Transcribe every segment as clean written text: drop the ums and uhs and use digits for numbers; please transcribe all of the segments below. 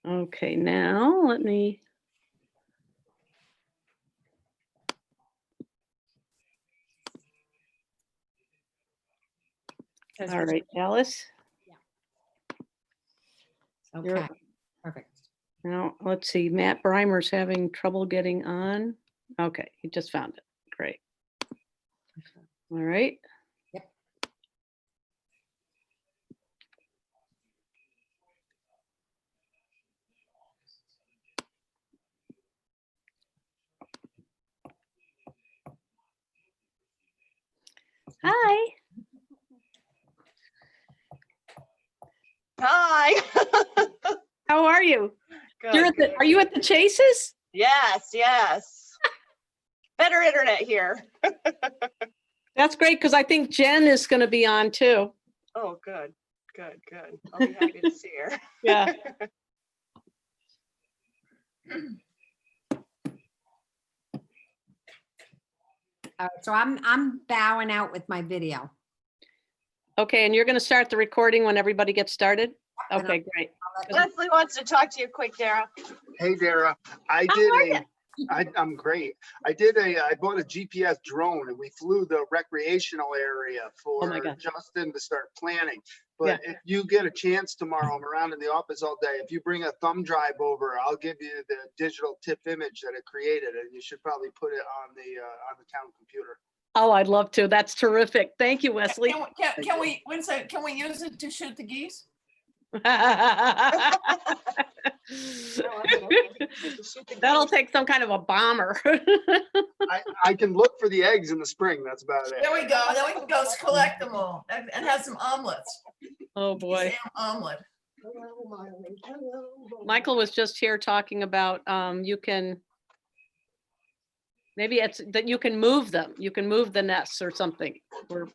Okay, now let me. All right, Alice. Okay, perfect. Now, let's see, Matt Breimer's having trouble getting on. Okay, he just found it. Great. All right. Yep. Hi. Hi. How are you? Good, You're at the, good. are you at the Chases? Yes, yes. Better internet here. That's great because I think Jen is going to be on too. Oh, good, good, good. I'll be happy to see her. Yeah. All right, so I'm bowing out with my video. Okay, and you're going to start the recording when everybody gets started? And Okay, great. Leslie wants to talk to you quick, Dara. Hey, Dara. I How did are a. I'm great. I bought a GPS drone and we flew the recreational area Oh my for God. Justin to start planning. But if you get a chance tomorrow, I'm around in the office all day. If you bring a thumb drive over, I'll give you the digital tip image that it created, and you should probably put it on the town computer. Oh, I'd love to. That's terrific. Thank you, Wesley. Can we, Winston, can we use it to shoot the geese? That'll take some kind of a bomber. I can look for the eggs in the spring. That's about it. There we go. Then we can go collect them all and have some omelets. Oh, boy. Ham omelet. Hello, Miley. Hello. Michael was just here talking about, you can, maybe it's that you can move them. You can move the nests or something. Or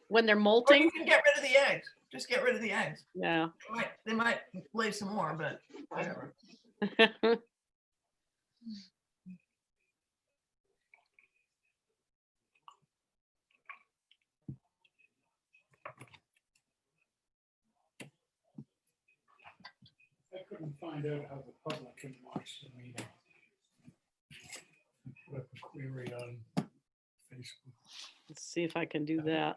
when they're Or molting. you can get rid of the eggs. Just get rid of the eggs. Yeah. They might lay some more, but whatever. I couldn't find out how the public can watch the meeting. Put up a query on Facebook. Let's see if I can do that.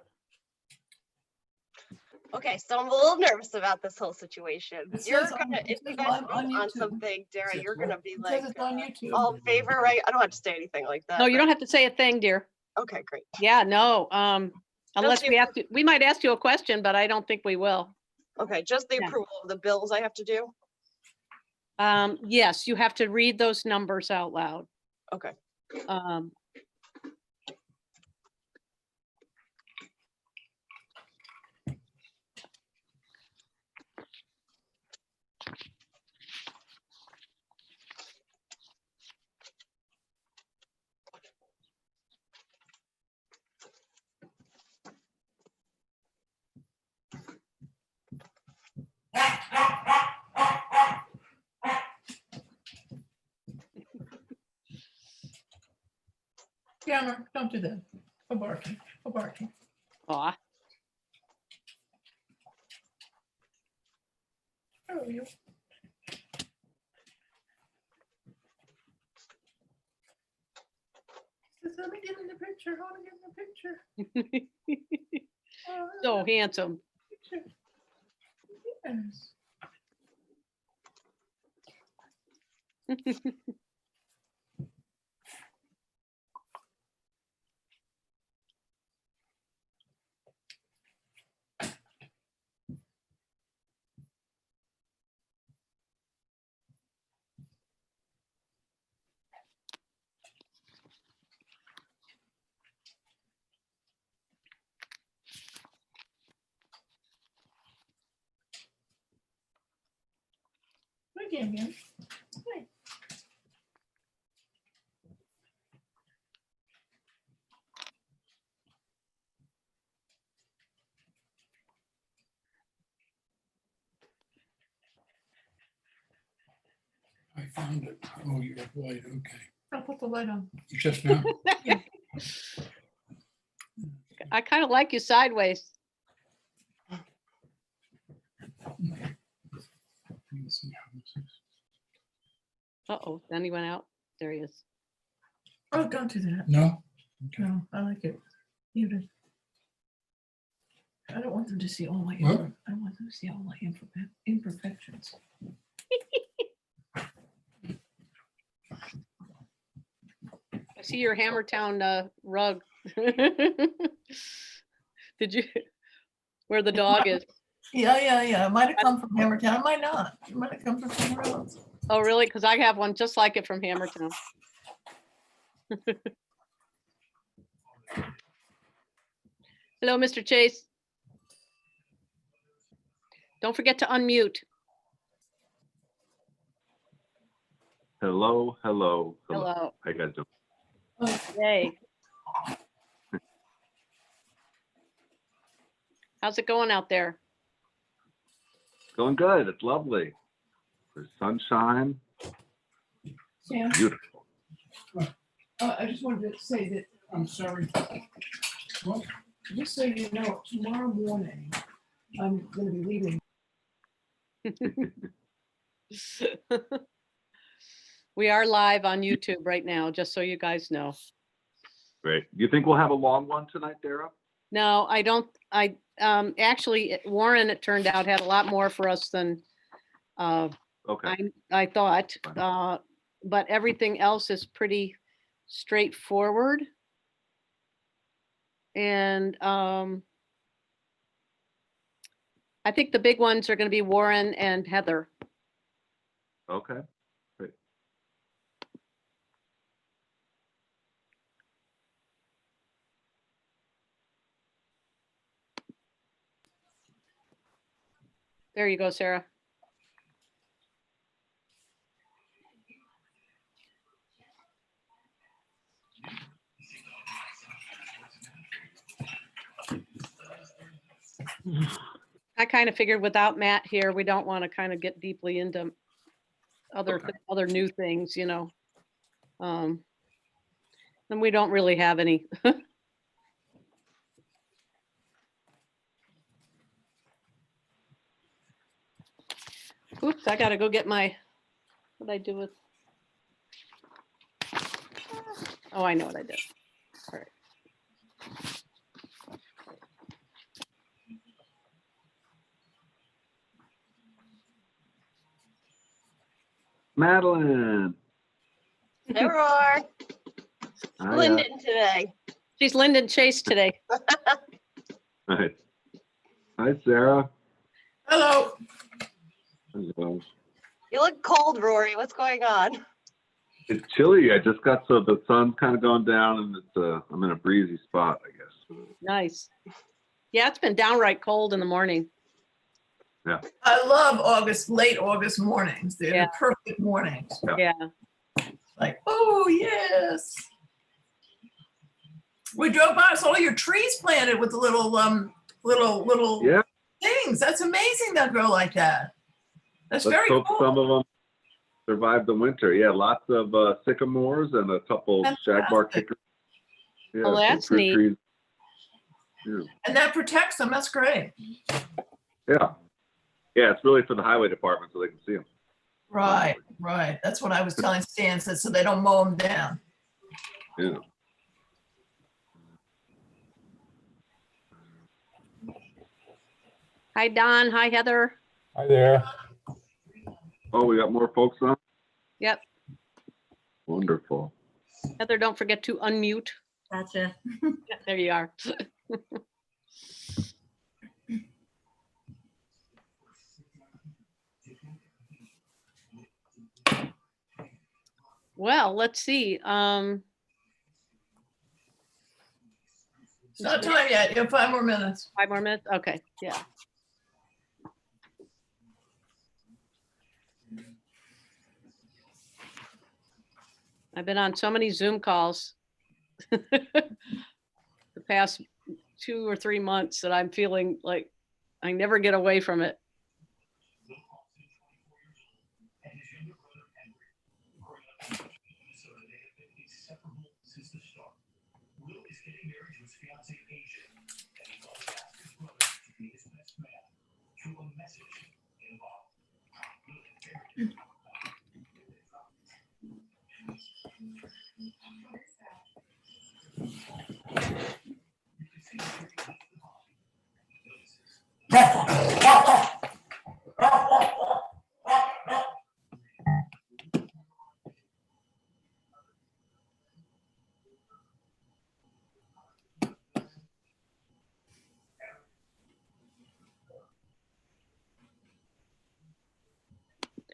Okay, so I'm a little nervous about this whole situation. It You're says on- gonna, it if you says guys on vote on YouTube. something, Dara, Says you're what? gonna be It like, says it's on YouTube. all in favor, right? I don't have to say anything like that. No, you don't right? have to say a thing, dear. Okay, great. Yeah, no. Unless the we have to, we might ask you a question, but I don't think we will. Okay, just the Yeah. approval of the bills I have to do? Yes, you have to read those numbers out loud. Okay. Um, Cameron, don't do that. For barking, for barking. aw. How are you? Says, let me get in the picture. I want to get in the picture. Oh, So handsome. picture. Yes. Hi, Gam Gam. Hi. I found it. Oh, you're white. Okay. I'll put the light on. Just now? I kind of like you sideways. Let's see how this is. Uh-oh, then he went out. There he is. Oh, don't do that. No? Okay. No, I like it. Muted. I don't want them to see all my, What? I want them to see all my imperfections. I see your Hammertown rug. Did you, where the dog is? Yeah. It might have come from Hammertown, it might not. It might have come from somewhere else. Oh, really? Because I have one just like it from Hammertown. Hello, Mr. Chase. Don't forget to unmute. Hello, hello, hello. Hello. How you guys doing? Yay. How's it going out there? Going good. It's lovely. There's sunshine. Sam, Beautiful. I just wanted to say that, I'm sorry. What? just so you know, tomorrow morning, I'm gonna be leaving. We are live on YouTube right now, just so you guys know. Great. You think we'll have a long one tonight, Dara? No, I don't. Actually, Warren, it turned out, had a lot more for us than Okay. I thought. Fine. But everything else is pretty straightforward. And I think the big ones are going to be Warren and Heather. Okay. Great. There you go, Sarah. I kind of figured without Matt here, we don't want to kind of get deeply into other, Okay. other new things, you know. And we don't really have any. Oops, I gotta go get my, what did I do with? Oh, I know what I did. All right. Madeline. Hey, Roar. Hiya. Linden today. She's Lyndon Chase today. Hi. Hi, Sarah. Hello. Hello. You look cold, Rory. What's going on? It's chilly. I just got so the sun's kind of going down, and it's I'm in a breezy spot, I guess. Nice. Yeah, it's been downright cold in the morning. I love late August mornings. They're Yeah. the perfect mornings. Yeah. Like, oh, yes. We drove by, saw all your trees planted with the little Yeah. things. That's amazing they'll grow like that. That's Let's very hope cool. some of them survive the winter. Yeah, lots of sycamores and a couple shagbark Fantastic. hickory. Yeah, Oh, some that's fruit neat. trees. Yeah. And that protects them. That's great. Yeah. Yeah, it's really for the highway department so they can see them. Right. That's what I was telling Stan, so they don't mow them down. Yeah. Hi, Don. Hi, Heather. Hi there. Oh, we got more folks on? Yep. Wonderful. Heather, don't forget to unmute. Gotcha. Yeah, there you are. Well, let's see. It's not time yet. You have 5 more minutes. 5 more minutes? Okay, yeah. I've been on so many Zoom calls the past 2 or 3 months that I'm feeling like I never get away from it.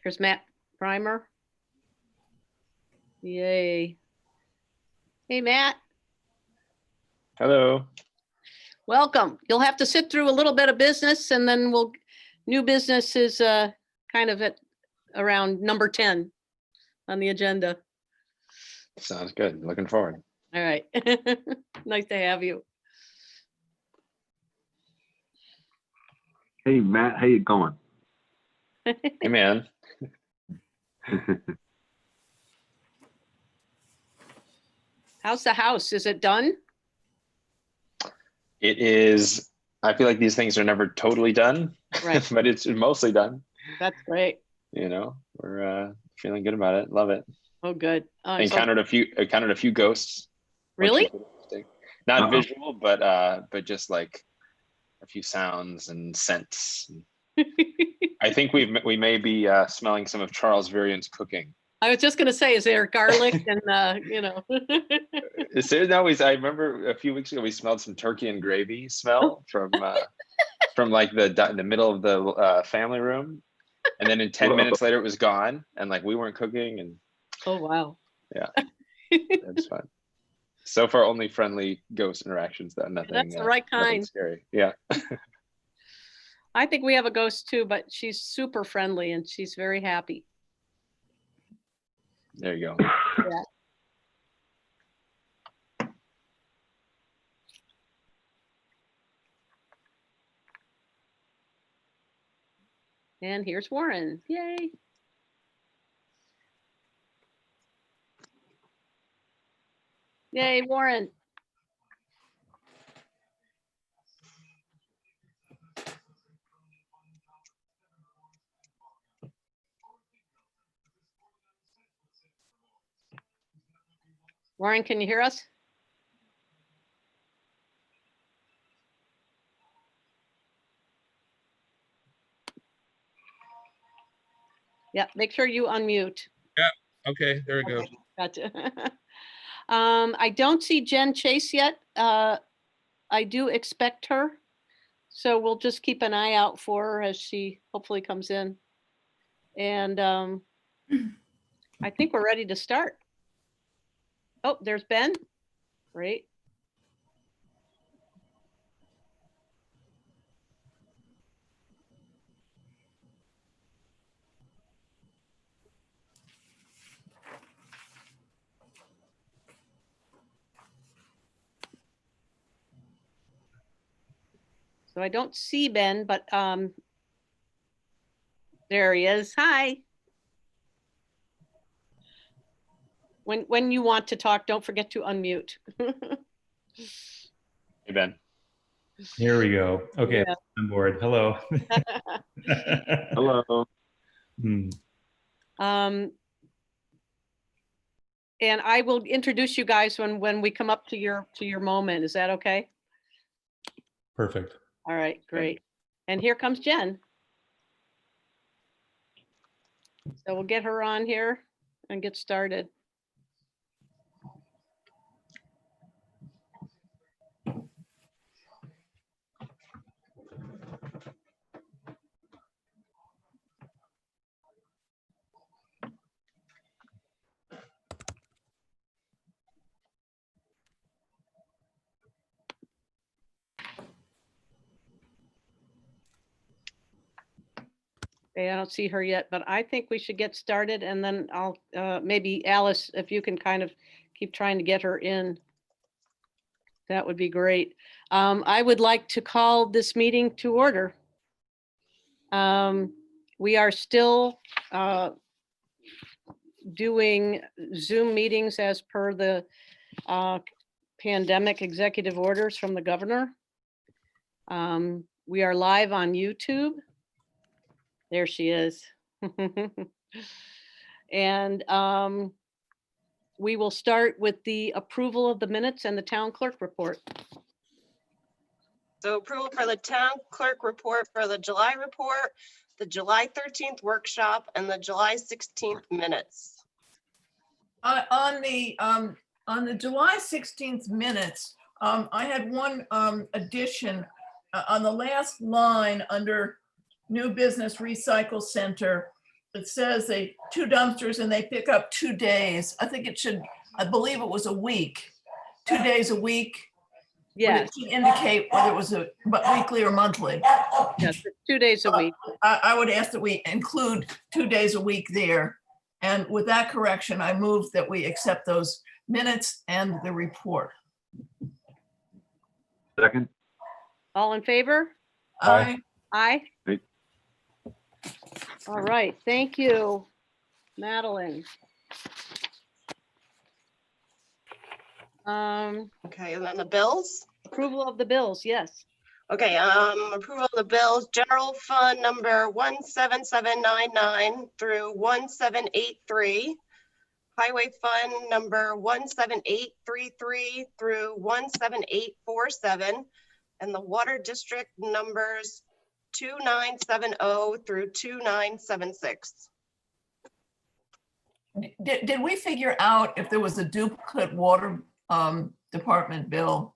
There's Matt Primer. Yay. Hey, Matt, Hello. welcome. You'll have to sit through a little bit of business and then new business is kind of at around number 10 on the agenda. Sounds good. Looking forward. All right. Nice to have you. Hey, Matt, how you going? Hey, man. How's the house? Is it done? It is, I feel like these things are never totally done, Right. but it's mostly done. That's great. You know, we're feeling good about it. Love it. Oh, good. So- Encountered a few ghosts. which Really? was interesting. Not Uh-oh. visual, but just like a few sounds and scents. I think we may be smelling some of Charles Varian's cooking. I was just gonna say, is there garlic and Is there always? I remember a few weeks ago we smelled some turkey and gravy smell from like the middle of the family room, and then in 10 Whoa. minutes later it was gone, and like we weren't cooking, and Oh, wow. yeah, it's fun. So far, only friendly ghost interactions though. Nothing. That's the right nothing kind. scary. Yeah. I think we have a ghost too, but she's super friendly and she's very happy. There you go. And here's Warren. Yay. Yay, Warren. Warren, can you hear us? Yeah, make sure you unmute. Okay, there we go. Okay, gotcha. I don't see Jen Chase yet. I do expect her. So we'll just keep an eye out for her as she hopefully comes in. And I think we're ready to start. Oh, there's Ben. Great. So I don't see Ben, but there he is. Hi. When you want to talk, don't forget to unmute. Hey Ben. Here we go. Okay, Yeah. I'm bored. Hello. Hello. Hmm. And I will introduce you guys when we come up to your moment. Is that okay? Perfect. All right, great. And here comes Jen. So we'll get her on here and get started. Okay, I don't see her yet, but I think we should get started and then I'll, maybe Alice, if you can kind of keep trying to get her in. That would be great. I would like to call this meeting to order. We are still doing Zoom meetings as per the pandemic executive orders from the governor. We are live on YouTube. There she is. And we will start with the approval of the minutes and the town clerk report. So approval for the town clerk report for the July report, the July 13th workshop, and the July 16th minutes. On the July 16th minutes, I had one addition on the last line under new business recycle center. it says two dumpsters and they pick up 2 days. I think it should, I believe it was a week, 2 days a week. But Yes, it should indicate whether it was weekly or monthly. yes, it's 2 days a week. I would ask that we include 2 days a week there. And with that correction, I move that we accept those minutes and the report. Second, All in favor? Aye. Aye. Aye. All right, thank you, Madeline. Okay, and then the bills. Approval of the bills, yes. Okay, approval of the bills, general fund number 17799 through 1783. Highway fund number 17833 through 17847. And the water district numbers 2970 through 2976. Did we figure out if there was a duplicate water department bill?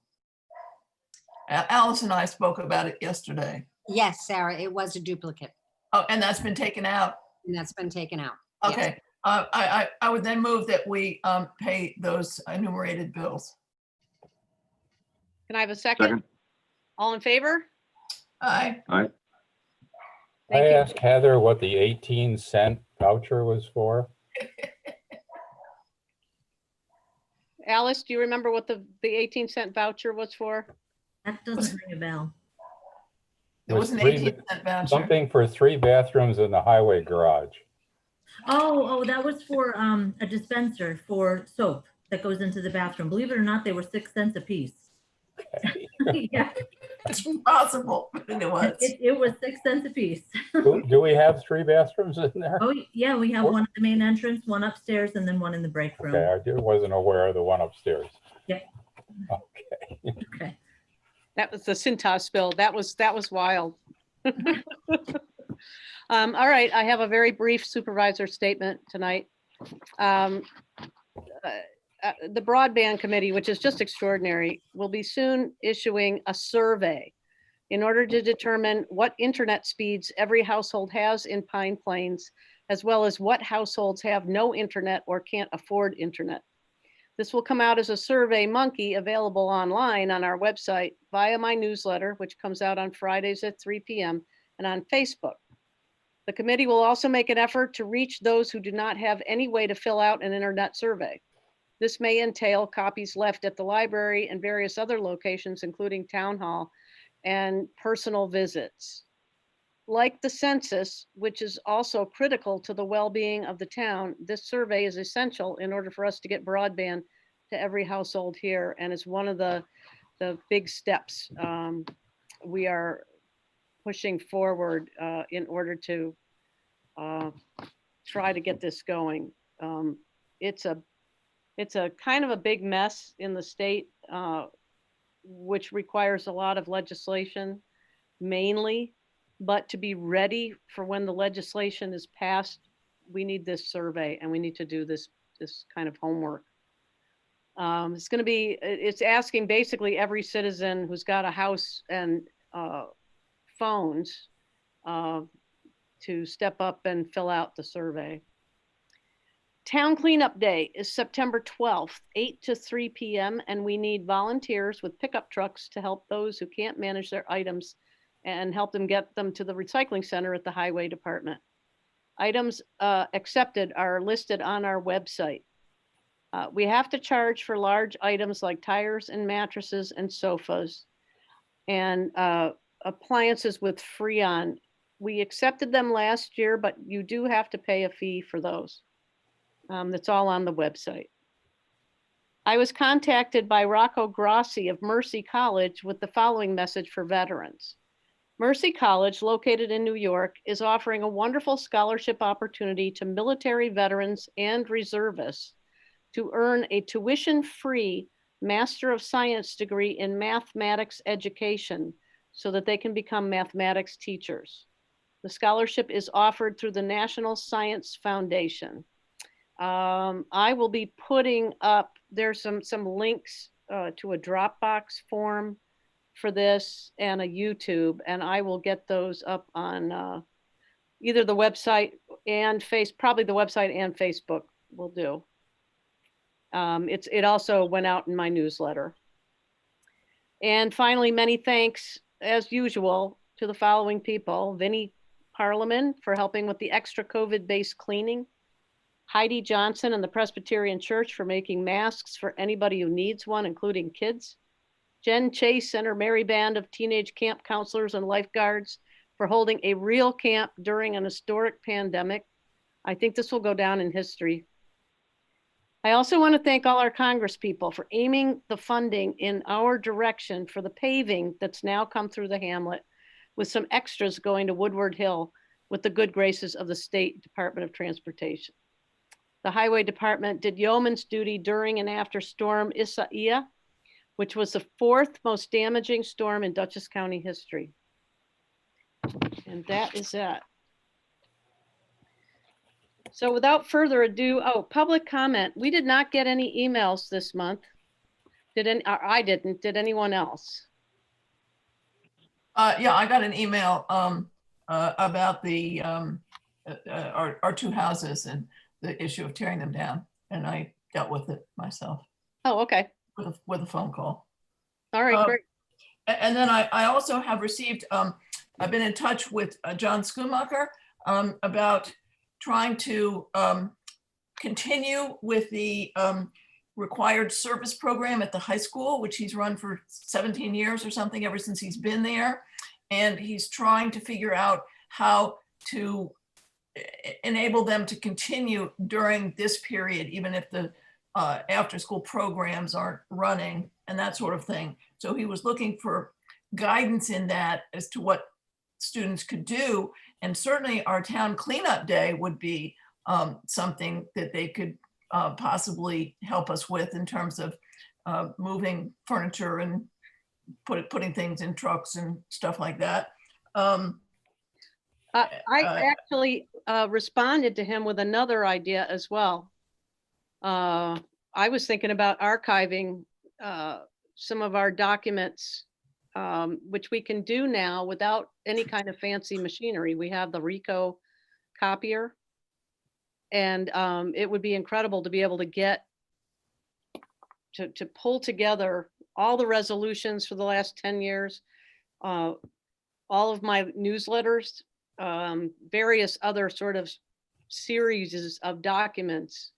Alice and I spoke about it yesterday. Yes, Sarah, it was a duplicate Oh, and that's been taken out? and that's been taken out. Yes. Okay. I would then move that we pay those enumerated bills. Can I have a second? second, All in favor? Aye. aye. I Thank you. asked Heather what the 18-cent voucher was for. Alice, do you remember what the 18-cent voucher was for? That doesn't ring a bell. It was an three- 18-cent voucher. Something for 3 bathrooms in the highway garage. Oh, that was for a dispenser for soap that goes into the bathroom. Believe it or not, they were 6 cents a piece. Yeah, It's impossible, but it was. it was 6 cents a piece. Do we have 3 bathrooms in there? Oh, yeah, we have one at the main entrance, one upstairs, and then one in the break room. Okay, wasn't aware of the one upstairs. Yeah. Okay. Okay. That was the Cintas bill. That was wild. All right, I have a very brief supervisor statement tonight. The broadband committee, which is just extraordinary, will be soon issuing a survey in order to determine what internet speeds every household has in Pine Plains, as well as what households have no internet or can't afford internet. This will come out as a Survey Monkey available online on our website via my newsletter, which comes out on Fridays at 3 p.m. and on Facebook. The committee will also make an effort to reach those who do not have any way to fill out an internet survey. This may entail copies left at the library and various other locations, including town hall and personal visits. Like the census, which is also critical to the well-being of the town, this survey is essential in order for us to get broadband to every household here, and is one of the big steps we are pushing forward in order to try to get this going. It's a kind of a big mess in the state, which requires a lot of legislation mainly, but to be ready for when the legislation is passed, we need this survey and we need to do this kind of homework. It's asking basically every citizen who's got a house and phones to step up and fill out the survey. Town Cleanup Day is September 12th, 8 to 3 p.m. and we need volunteers with pickup trucks to help those who can't manage their items and help them get them to the recycling center at the highway department. Items accepted are listed on our website. We have to charge for large items like tires and mattresses and sofas and appliances with Freon. We accepted them last year, but you do have to pay a fee for those. That's all on the website. I was contacted by Rocco Grossi of Mercy College with the following message for veterans. Mercy College, located in New York, is offering a wonderful scholarship opportunity to military veterans and reservists to earn a tuition-free Master of Science degree in mathematics education so that they can become mathematics teachers. The scholarship is offered through the National Science Foundation. I will be putting up, there's some links to a Dropbox form for this and a YouTube, and I will get those up on either the website and probably the website and Facebook will do. It also went out in my newsletter. And finally, many thanks, as usual, to the following people: Vinnie Parliament for helping with the extra COVID-based cleaning, Heidi Johnson and the Presbyterian Church for making masks for anybody who needs one, including kids, Jen Chase and her merry band of teenage camp counselors and lifeguards for holding a real camp during an historic pandemic. I think this will go down in history. I also want to thank all our Congress people for aiming the funding in our direction for the paving that's now come through the hamlet, with some extras going to Woodward Hill with the good graces of the State Department of Transportation. The Highway Department did yeoman's duty during and after Storm Isaiah, which was the 4th most damaging storm in Dutchess County history. And that is that. So without further ado, public comment. We did not get any emails this month. I didn't, did anyone else? Yeah, I got an email about the our 2 houses and the issue of tearing them down, and I dealt with it myself Oh, okay. with a phone call. All right, great. And then I also have received, I've been in touch with John Schumacher about trying to continue with the required service program at the high school, which he's run for 17 years or something, ever since he's been there. And he's trying to figure out how to enable them to continue during this period, even if the after school programs aren't running and that sort of thing. So he was looking for guidance in that as to what students could do. And certainly our town cleanup day would be something that they could possibly help us with in terms of moving furniture and putting things in trucks and stuff like that. I actually responded to him with another idea as well. I was thinking about archiving some of our documents, which we can do now without any kind of fancy machinery. We have the Ricoh copier, and it would be incredible to be able to get to pull together all the resolutions for the last 10 years, all of my newsletters, various other sort of series of documents,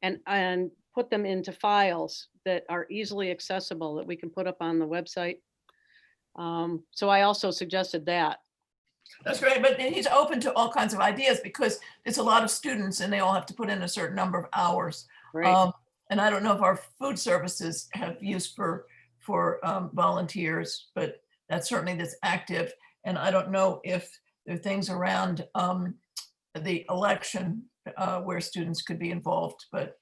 and put them into files that are easily accessible that we can put up on the website. So I also suggested that. That's great, but he's open to all kinds of ideas because it's a lot of students and they all have to put in a certain number of hours. Right. And I don't know if our food services have use for volunteers, but that's certainly that's active. And I don't know if there are things around the election where students could be involved, but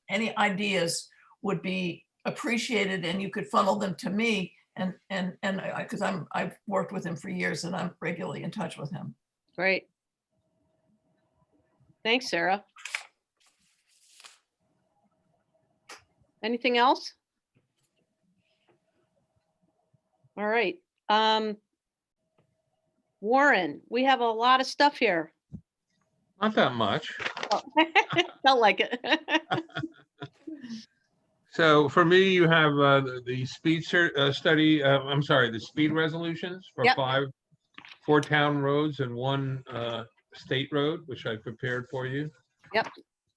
any ideas would be appreciated, and you could funnel them to me. And because I've worked with him for years and I'm regularly in touch with him. Great. Thanks, Sarah. Anything else? All right. Warren, we have a lot of stuff here. Not that much. Oh, felt like it. So for me, you have the speed study, I'm sorry, the speed resolutions for Yep. 4 town roads and 1 state road, which I prepared for you. Yep.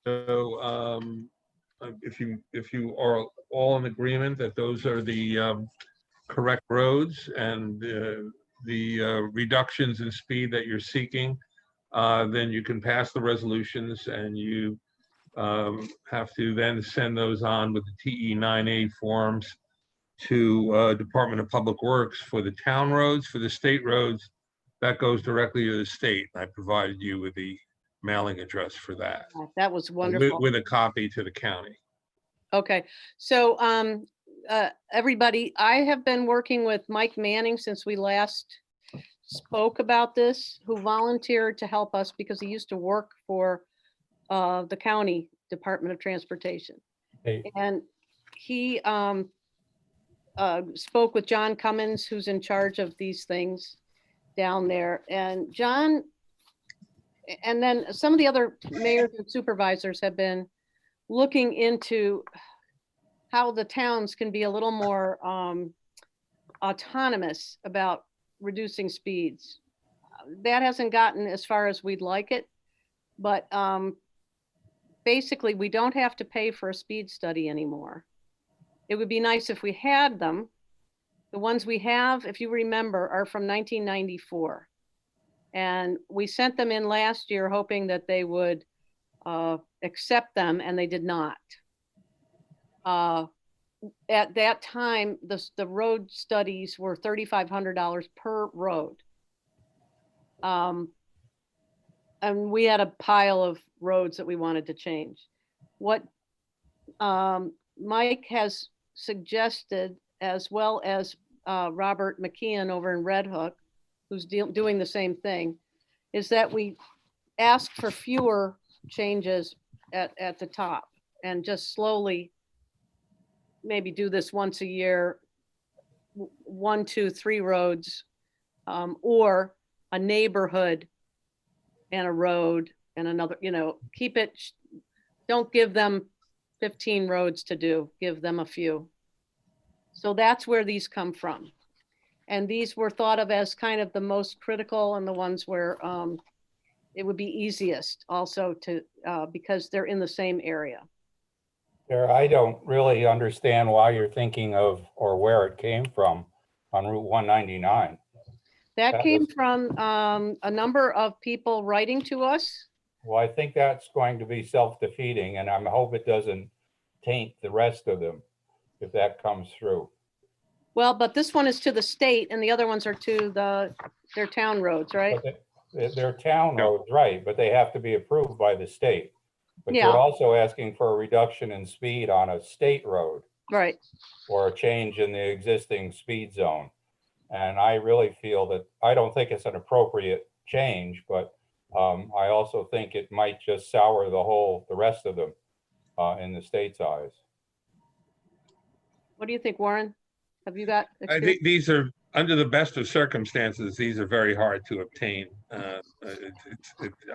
So if you are all in agreement that those are the correct roads and the reductions in speed that you're seeking, then you can pass the resolutions, and you have to then send those on with the TE9A forms to Department of Public Works for the town roads. For the state roads, that goes directly to the state. I provided you with the mailing address for that. That was wonderful. With a copy to the county. Okay, so everybody, I have been working with Mike Manning since we last spoke about this, who volunteered to help us because he used to work for the county Department of Transportation. Hey. And he spoke with John Cummins, who's in charge of these things down there. And John And then some of the other mayors and supervisors have been looking into how the towns can be a little more autonomous about reducing speeds. That hasn't gotten as far as we'd like it, but basically we don't have to pay for a speed study anymore. It would be nice if we had them. The ones we have, if you remember, are from 1994. And we sent them in last year hoping that they would accept them, and they did not. At that time, the road studies were $3,500 per road. And we had a pile of roads that we wanted to change. What Mike has suggested, as well as Robert McKeon over in Red Hook, who's doing the same thing, is that we ask for fewer changes at the top and just slowly maybe do this once a year, 1, 2, 3 roads, or a neighborhood and a road and another, keep it, don't give them 15 roads to do, give them a few. So that's where these come from. And these were thought of as kind of the most critical and the ones where it would be easiest also to, because they're in the same area. I don't really understand why you're thinking of, or where it came from on Route 199. That came from a number of people writing to us. Well, I think that's going to be self-defeating, and I hope it doesn't taint the rest of them if that comes through. Well, but this one is to the state and the other ones are to their town roads, right? But they're town roads, right, but they have to be approved by the state. But Yeah. you're also asking for a reduction in speed on a state road. Right. Or a change in the existing speed zone. And I really feel that, I don't think it's an appropriate change, but I also think it might just sour the rest of them in the state's eyes. What do you think, Warren? Have you got? I think these are, under the best of circumstances, these are very hard to obtain. I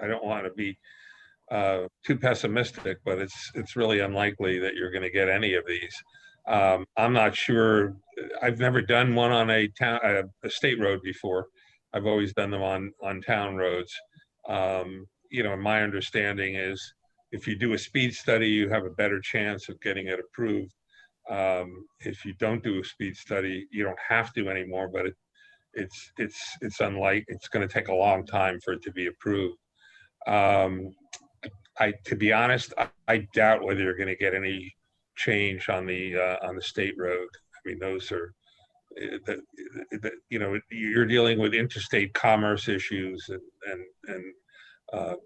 don't want to be too pessimistic, but it's really unlikely that you're going to get any of these. I'm not sure. I've never done one on a state road before. I've always done them on town roads. My understanding is if you do a speed study, you have a better chance of getting it approved. If you don't do a speed study, you don't have to anymore, but it's going to take a long time for it to be approved. To be honest, I doubt whether you're going to get any change on the state road. I mean, those are, you're dealing with interstate commerce issues, and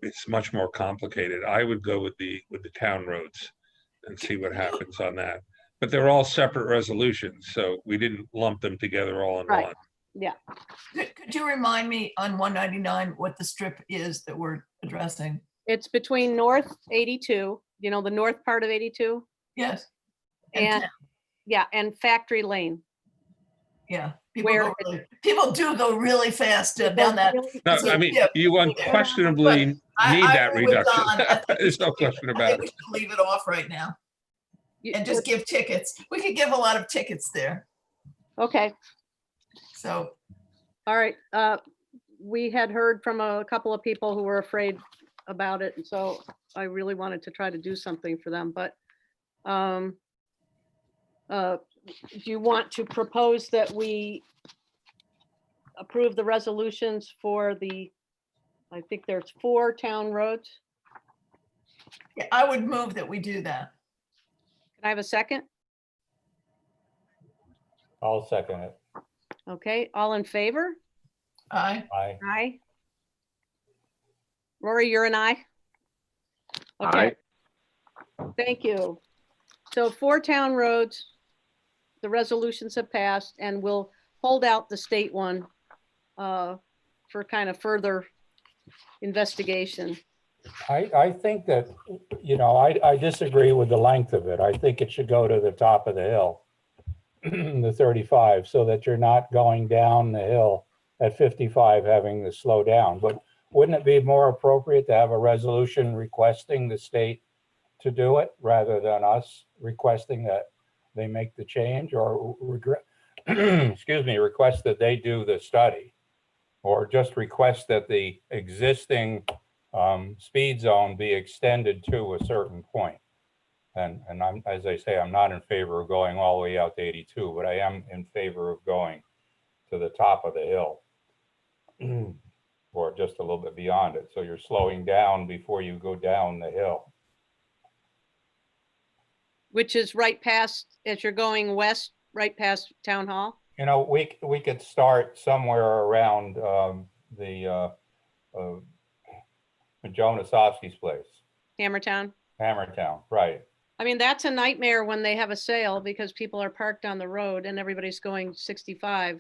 it's much more complicated. I would go with the town roads and see what happens on that. But they're all separate resolutions, so we didn't lump them together all in one. Yeah. Could you remind me on 199 what the strip is that we're addressing? It's between North 82, the north part of 82. Yes. And yeah, and Factory Lane. Yeah. People do go really fast down that. No, I mean, you unquestionably need that reduction. There's no question about it. We should leave it off right now and just give tickets. We could give a lot of tickets there. Okay. So. All right. We had heard from a couple of people who were afraid about it, and so I really wanted to try to do something for them. But do you want to propose that we approve the resolutions for I think there's 4 town roads? Yeah, I would move that we do that. Can I have a second? I'll second it. Okay, all in favor? Aye. Aye. Aye. Rory, you're an aye? Okay. Thank you. So 4 town roads, the resolutions have passed, and we'll hold out the state one for kind of further investigation. I think that, I disagree with the length of it. I think it should go to the top of the hill, the 35, so that you're not going down the hill at 55 having to slow down. But wouldn't it be more appropriate to have a resolution requesting the state to do it rather than us requesting that they make the change, or regret, excuse me, request that they do the study? Or just request that the existing speed zone be extended to a certain point. And I'm, as I say, I'm not in favor of going all the way out to 82, but I am in favor of going to the top of the hill. Or just a little bit beyond it. So you're slowing down before you go down the hill. Which is right past, as you're going west, right past Town Hall? You know, we could start somewhere around the Joe Nasofsky's place, Hammertown? Hammertown, right? I mean, that's a nightmare when they have a sale because people are parked on the road and everybody's going 65.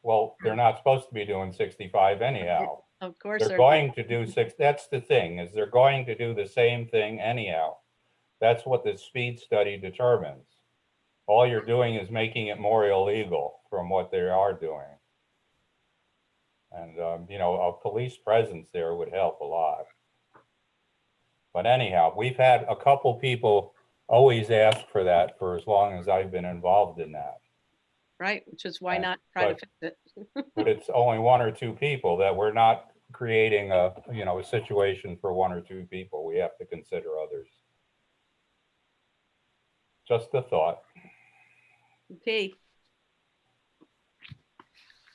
Well, they're not supposed to be doing 65 anyhow. Of course. They're going to do that's the thing, is they're going to do the same thing anyhow. That's what the speed study determines. All you're doing is making it more illegal from what they are doing. And, you know, a police presence there would help a lot. But anyhow, we've had a couple people always ask for that for as long as I've been involved in that. Right, which is why not try to fix it. But it's only one or two people. That we're not creating a, you know, a situation for one or two people. We have to consider others. Just a thought. Okay.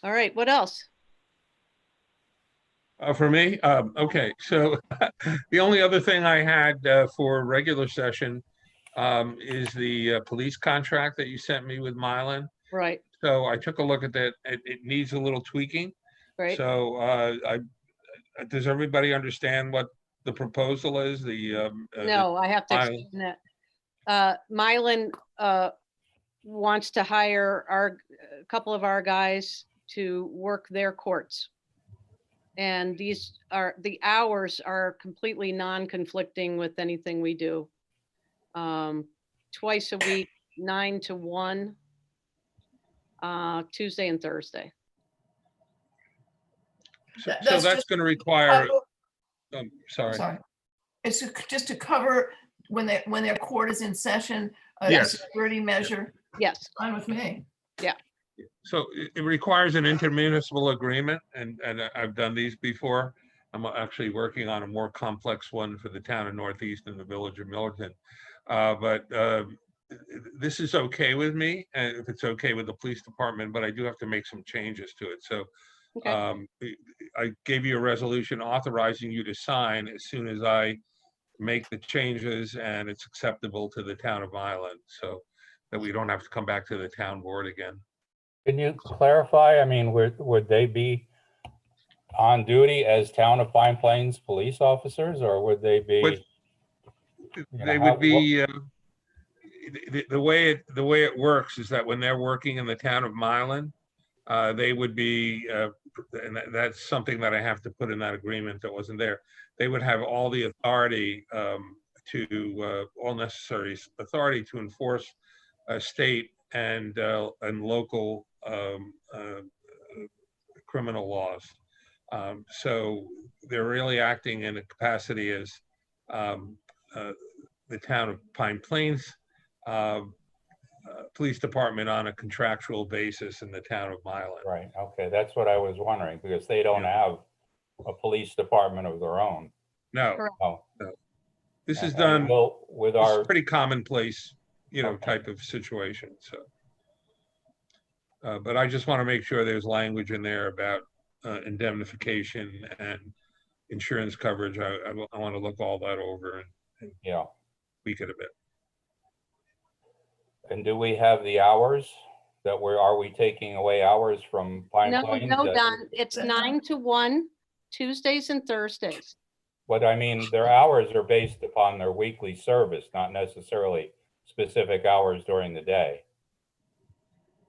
All right, what else? For me, okay, so the only other thing I had for regular session is the police contract that you sent me with Mylan. Right, So I took a look at that. It needs a little tweaking. right. So does everybody understand what the proposal is? No, I have to Mylan. explain that. Mylan wants to hire a couple of our guys to work their courts. And the hours are completely non-conflicting with anything we do. Twice a week, 9 to 1, Tuesday and Thursday. So That's that's just- going to require, Oh, sorry. sorry. It's just to cover when their court is in session, a Yes. security measure. Yes, Fine with me. So it requires an intermunicipal agreement, and I've done these before. I'm actually working on a more complex one for the town of Northeast and the village of Millerton. But this is okay with me, and if it's okay with the police department, but I do have to make some changes to it. So okay, I gave you a resolution authorizing you to sign as soon as I make the changes and it's acceptable to the town of Island, so that we don't have to come back to the town board again. Can you clarify? I mean, would they be on duty as Town of Pine Plains police officers, or would they be? With- know, They how- would be, the way it works is that when they're working in the town of Mylan, they would be, and that's something that I have to put in that agreement that wasn't there. They would have all the authority all necessary authority to enforce state and local criminal laws. So they're really acting in a capacity as the town of Pine Plains police department on a contractual basis in the town of Milan. Right, okay, that's what I was wondering, because they don't have a police department of their own. No, Correct. Oh, this is and done, we'll- With this is our, pretty commonplace, Okay. type of situation, so. But I just want to make sure there's language in there about indemnification and insurance coverage. I want to look all that over and yeah, tweak it a bit. and do we have the hours that are we taking away hours from Pine no, Plains? no, that- Don, it's 9 to 1, Tuesdays and Thursdays. But I mean, their hours are based upon their weekly service, not necessarily specific hours during the day.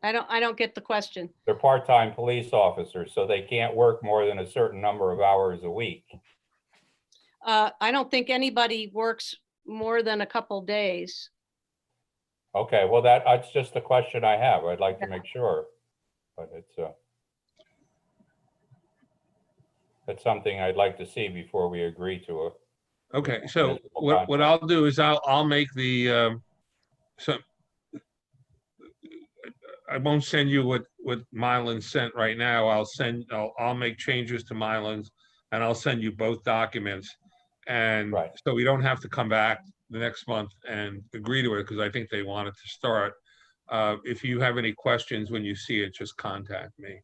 I don't get the question. They're part-time police officers, so they can't work more than a certain number of hours a week. I don't think anybody works more than a couple days. Okay, well, that's just a question I have. I'd like to make sure. But That's something I'd like to see before we agree to it. Okay, so Municipal what I'll do is I'll make the, so I won't send you what Mylan sent right now. I'll make changes to Mylan's and I'll send you both documents. And Right. so we don't have to come back the next month and agree to it because I think they want it to start. If you have any questions when you see it, just contact me.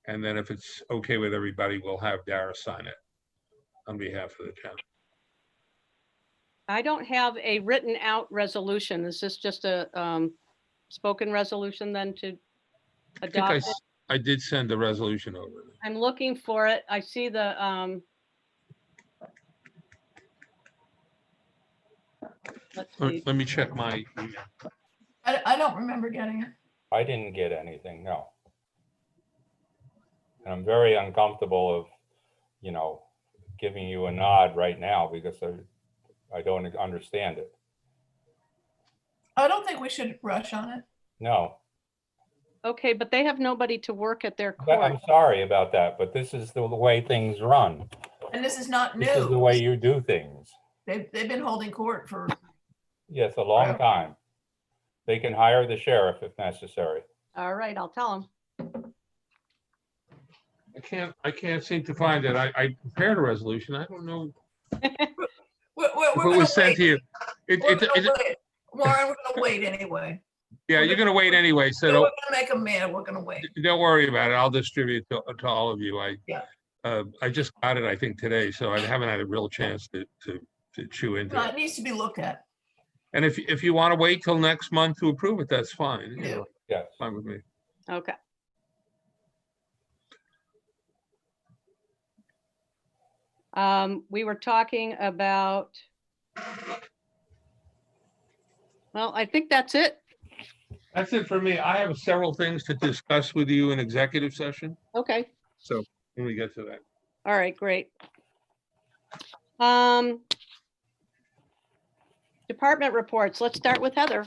And then if it's okay with everybody, we'll have Dara sign it on behalf of the town. I don't have a written out resolution. Is this just a spoken resolution then to I think adopt it? I did send the resolution over. I'm looking for it. I see the, let's see. Let me check my email. I don't remember getting it. I didn't get anything, no. And I'm very uncomfortable of, you know, giving you a nod right now because I don't understand it. I don't think we should rush on it. No, Okay, but they have nobody to work at their but court. I'm sorry about that, but this is the way things run. And this is not new. This is the way you do things. They've been holding court for, Yes, a long time. They can hire the sheriff if necessary. All right, I'll tell them. I can't seem to find it. I prepared a resolution. I don't know we're if it gonna was sent to wait. you. We're gonna wait. Warren, we're gonna wait anyway. Yeah, you're gonna wait anyway, so We're don't, gonna make them mad. We're gonna wait. don't worry about it. I'll distribute to all of you. Yeah. I just got it, I think, today, so I haven't had a real chance to chew into No, it. it needs to be looked at. And if you want to wait till next month to approve it, that's fine. You know, Yes. fine with me. Okay. We were talking about, well, I think that's it. That's it for me. I have several things to discuss with you in executive session, Okay, so when we get to that. all right, great. Department reports. Let's start with Heather.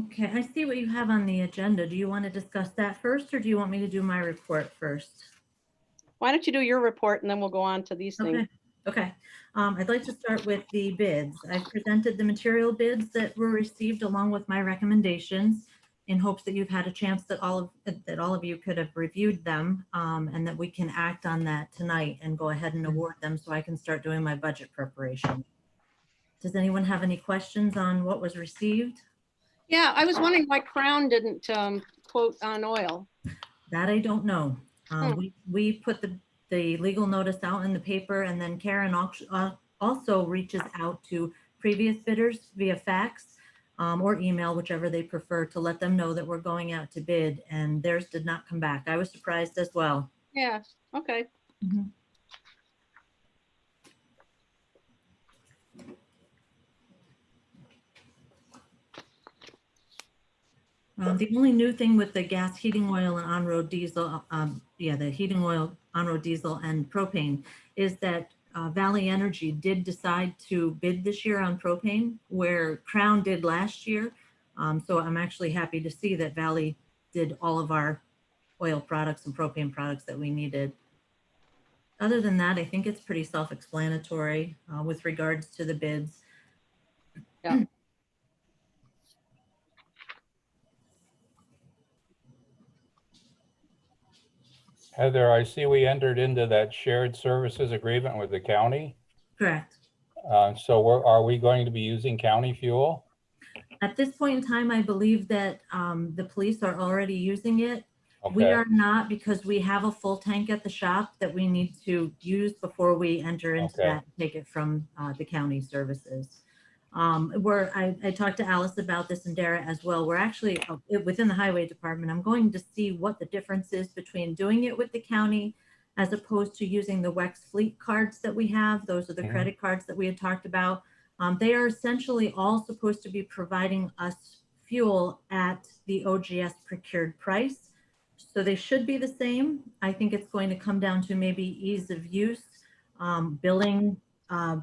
Okay, I see what you have on the agenda. Do you want to discuss that first, or do you want me to do my report first? Why don't you do your report and then we'll go on to these things. Okay. I'd like to start with the bids. I've presented the material bids that were received along with my recommendations in hopes that you've had a chance that all of you could have reviewed them, and that we can act on that tonight and go ahead and award them so I can start doing my budget preparation. Does anyone have any questions on what was received? Yeah, I was wondering why Crown didn't quote on oil. That I don't know. We put the legal notice out in the paper, and then Karen also reaches out to previous bidders via fax or email, whichever they prefer, to let them know that we're going out to bid, and theirs did not come back. I was surprised as well. Yeah, okay. The only new thing with the gas, heating oil, and on-road diesel, the heating oil, on-road diesel, and propane is that Valley Energy did decide to bid this year on propane, where Crown did last year. So I'm actually happy to see that Valley did all of our oil products and propane products that we needed. Other than that, I think it's pretty self-explanatory with regards to the bids. Yeah. Heather, I see we entered into that shared services agreement with the county. Correct. So are we going to be using county fuel? At this point in time, I believe that the police are already using it. We Okay. are not, because we have a full tank at the shop that we need to use before we enter into Okay. that, take it from the county services. I talked to Alice about this and Dara as well. We're actually within the highway department. I'm going to see what the difference is between doing it with the county as opposed to using the WEX fleet cards that we have. Those are the credit cards that we had talked about. They are essentially all supposed to be providing us fuel at the OGS procured price. So they should be the same. I think it's going to come down to maybe ease of use, billing,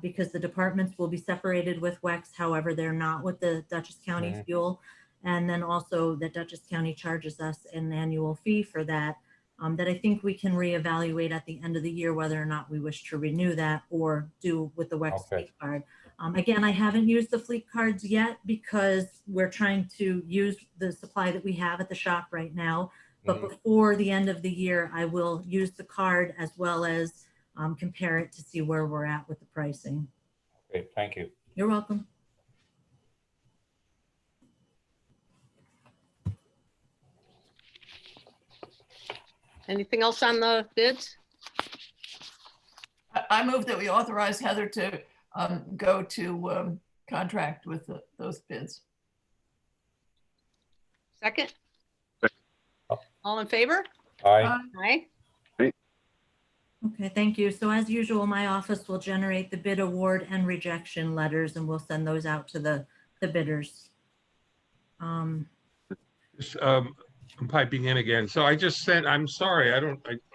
because the departments will be separated with WEX. However, they're not with the Dutchess County fuel. And then also that Dutchess County charges us an annual fee for that. that I think we can reevaluate at the end of the year whether or not we wish to renew that or do with the WEX Okay. fleet card. Again, I haven't used the fleet cards yet because we're trying to use the supply that we have at the shop right now. But before the end of the year, I will use the card as well as compare it to see where we're at with the pricing. Okay, thank you. You're welcome. Anything else on the bids? I move that we authorize Heather to go to contract with those bids. Second? All in favor? Aye. Aye. Okay, thank you. So as usual, my office will generate the bid award and rejection letters, and we'll send those out to the bidders. Just, I'm piping in again. So I just sent, I'm sorry, I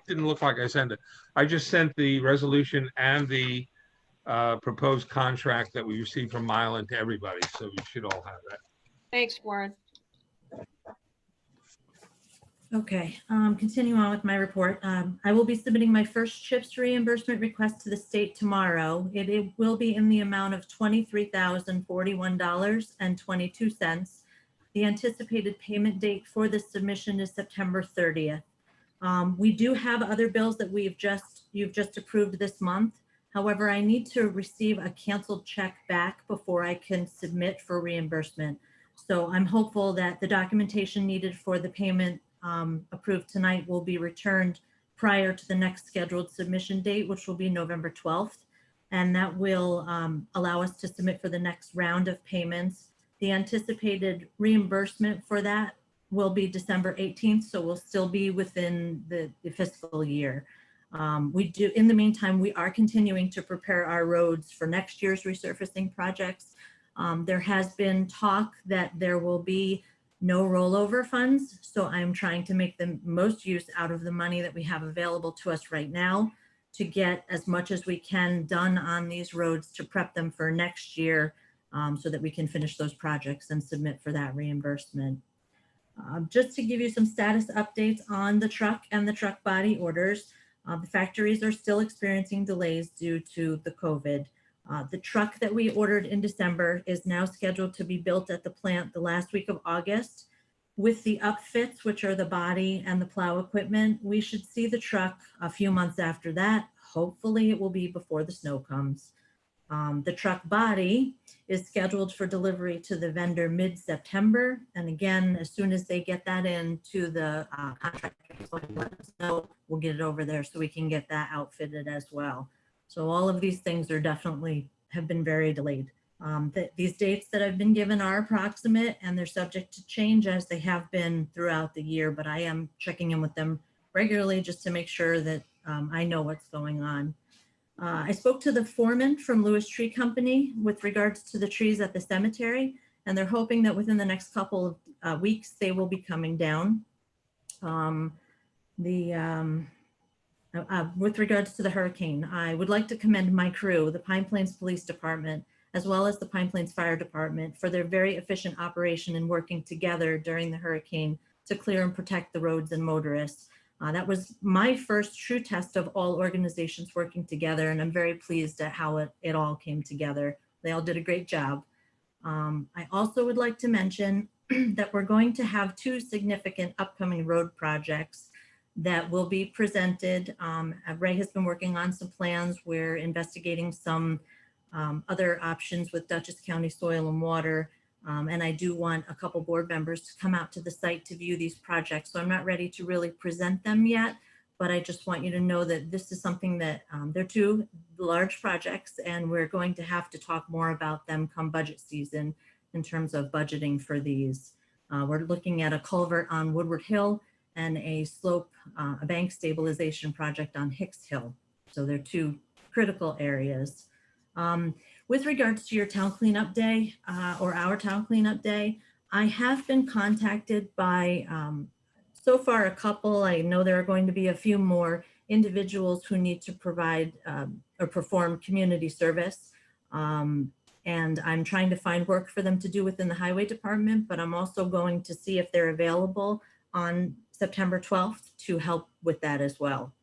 didn't look like I sent it. I just sent the resolution and the proposed contract that we received from Mylan to everybody. So you should all have that. Thanks, Warren. Okay, continue on with my report. I will be submitting my first CHIPS reimbursement request to the state tomorrow. It will be in the amount of $23,041.22. The anticipated payment date for this submission is September 30th. We do have other bills that you've just approved this month. However, I need to receive a canceled check back before I can submit for reimbursement. So I'm hopeful that the documentation needed for the payment approved tonight will be returned prior to the next scheduled submission date, which will be November 12th. And that will allow us to submit for the next round of payments. The anticipated reimbursement for that will be December 18th, so we'll still be within the fiscal year. In the meantime, we are continuing to prepare our roads for next year's resurfacing projects. There has been talk that there will be no rollover funds, so I'm trying to make the most use out of the money that we have available to us right now to get as much as we can done on these roads to prep them for next year, so that we can finish those projects and submit for that reimbursement. Just to give you some status updates on the truck and the truck body orders, the factories are still experiencing delays due to the COVID. The truck that we ordered in December is now scheduled to be built at the plant the last week of August. With the upfits, which are the body and the plow equipment, we should see the truck a few months after that. Hopefully it will be before the snow comes. The truck body is scheduled for delivery to the vendor mid-September. And again, as soon as they get that into the contractor, let us know, we'll get it over there so we can get that outfitted as well. So all of these things are definitely have been very delayed. These dates that I've been given are approximate and they're subject to change as they have been throughout the year, but I am checking in with them regularly just to make sure that I know what's going on. I spoke to the foreman from Lewis Tree Company with regards to the trees at the cemetery, and they're hoping that within the next couple of weeks, they will be coming down. With regards to the hurricane, I would like to commend my crew, the Pine Plains Police Department, as well as the Pine Plains Fire Department, for their very efficient operation in working together during the hurricane to clear and protect the roads and motorists. That was my first true test of all organizations working together, and I'm very pleased at how it all came together. They all did a great job. I also would like to mention that we're going to have two significant upcoming road projects that will be presented. Ray has been working on some plans. We're investigating some other options with Dutchess County Soil and Water. And I do want a couple board members to come out to the site to view these projects. So I'm not ready to really present them yet, but I just want you to know that this is something that they're two large projects, and we're going to have to talk more about them come budget season in terms of budgeting for these. We're looking at a culvert on Woodward Hill and a slope, a bank stabilization project on Hicks Hill. So they're two critical areas. With regards to your town cleanup day or our town cleanup day, I have been contacted by so far a couple. I know there are going to be a few more individuals who need to provide or perform community service. And I'm trying to find work for them to do within the highway department, but I'm also going to see if they're available on September 12th to help with that as well.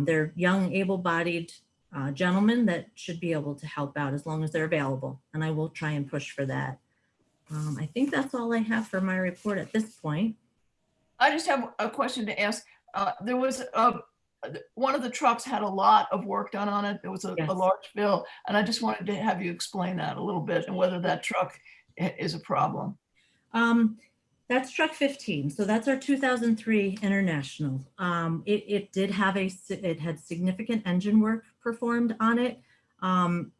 They're young, able-bodied gentlemen that should be able to help out as long as they're available, and I will try and push for that. I think that's all I have for my report at this point. I just have a question to ask. There was one of the trucks had a lot of work done on it. It was a Yes. large bill, and I just wanted to have you explain that a little bit and whether that truck is a problem. That's truck 15. So that's our 2003 International. It did have it had significant engine work performed on it.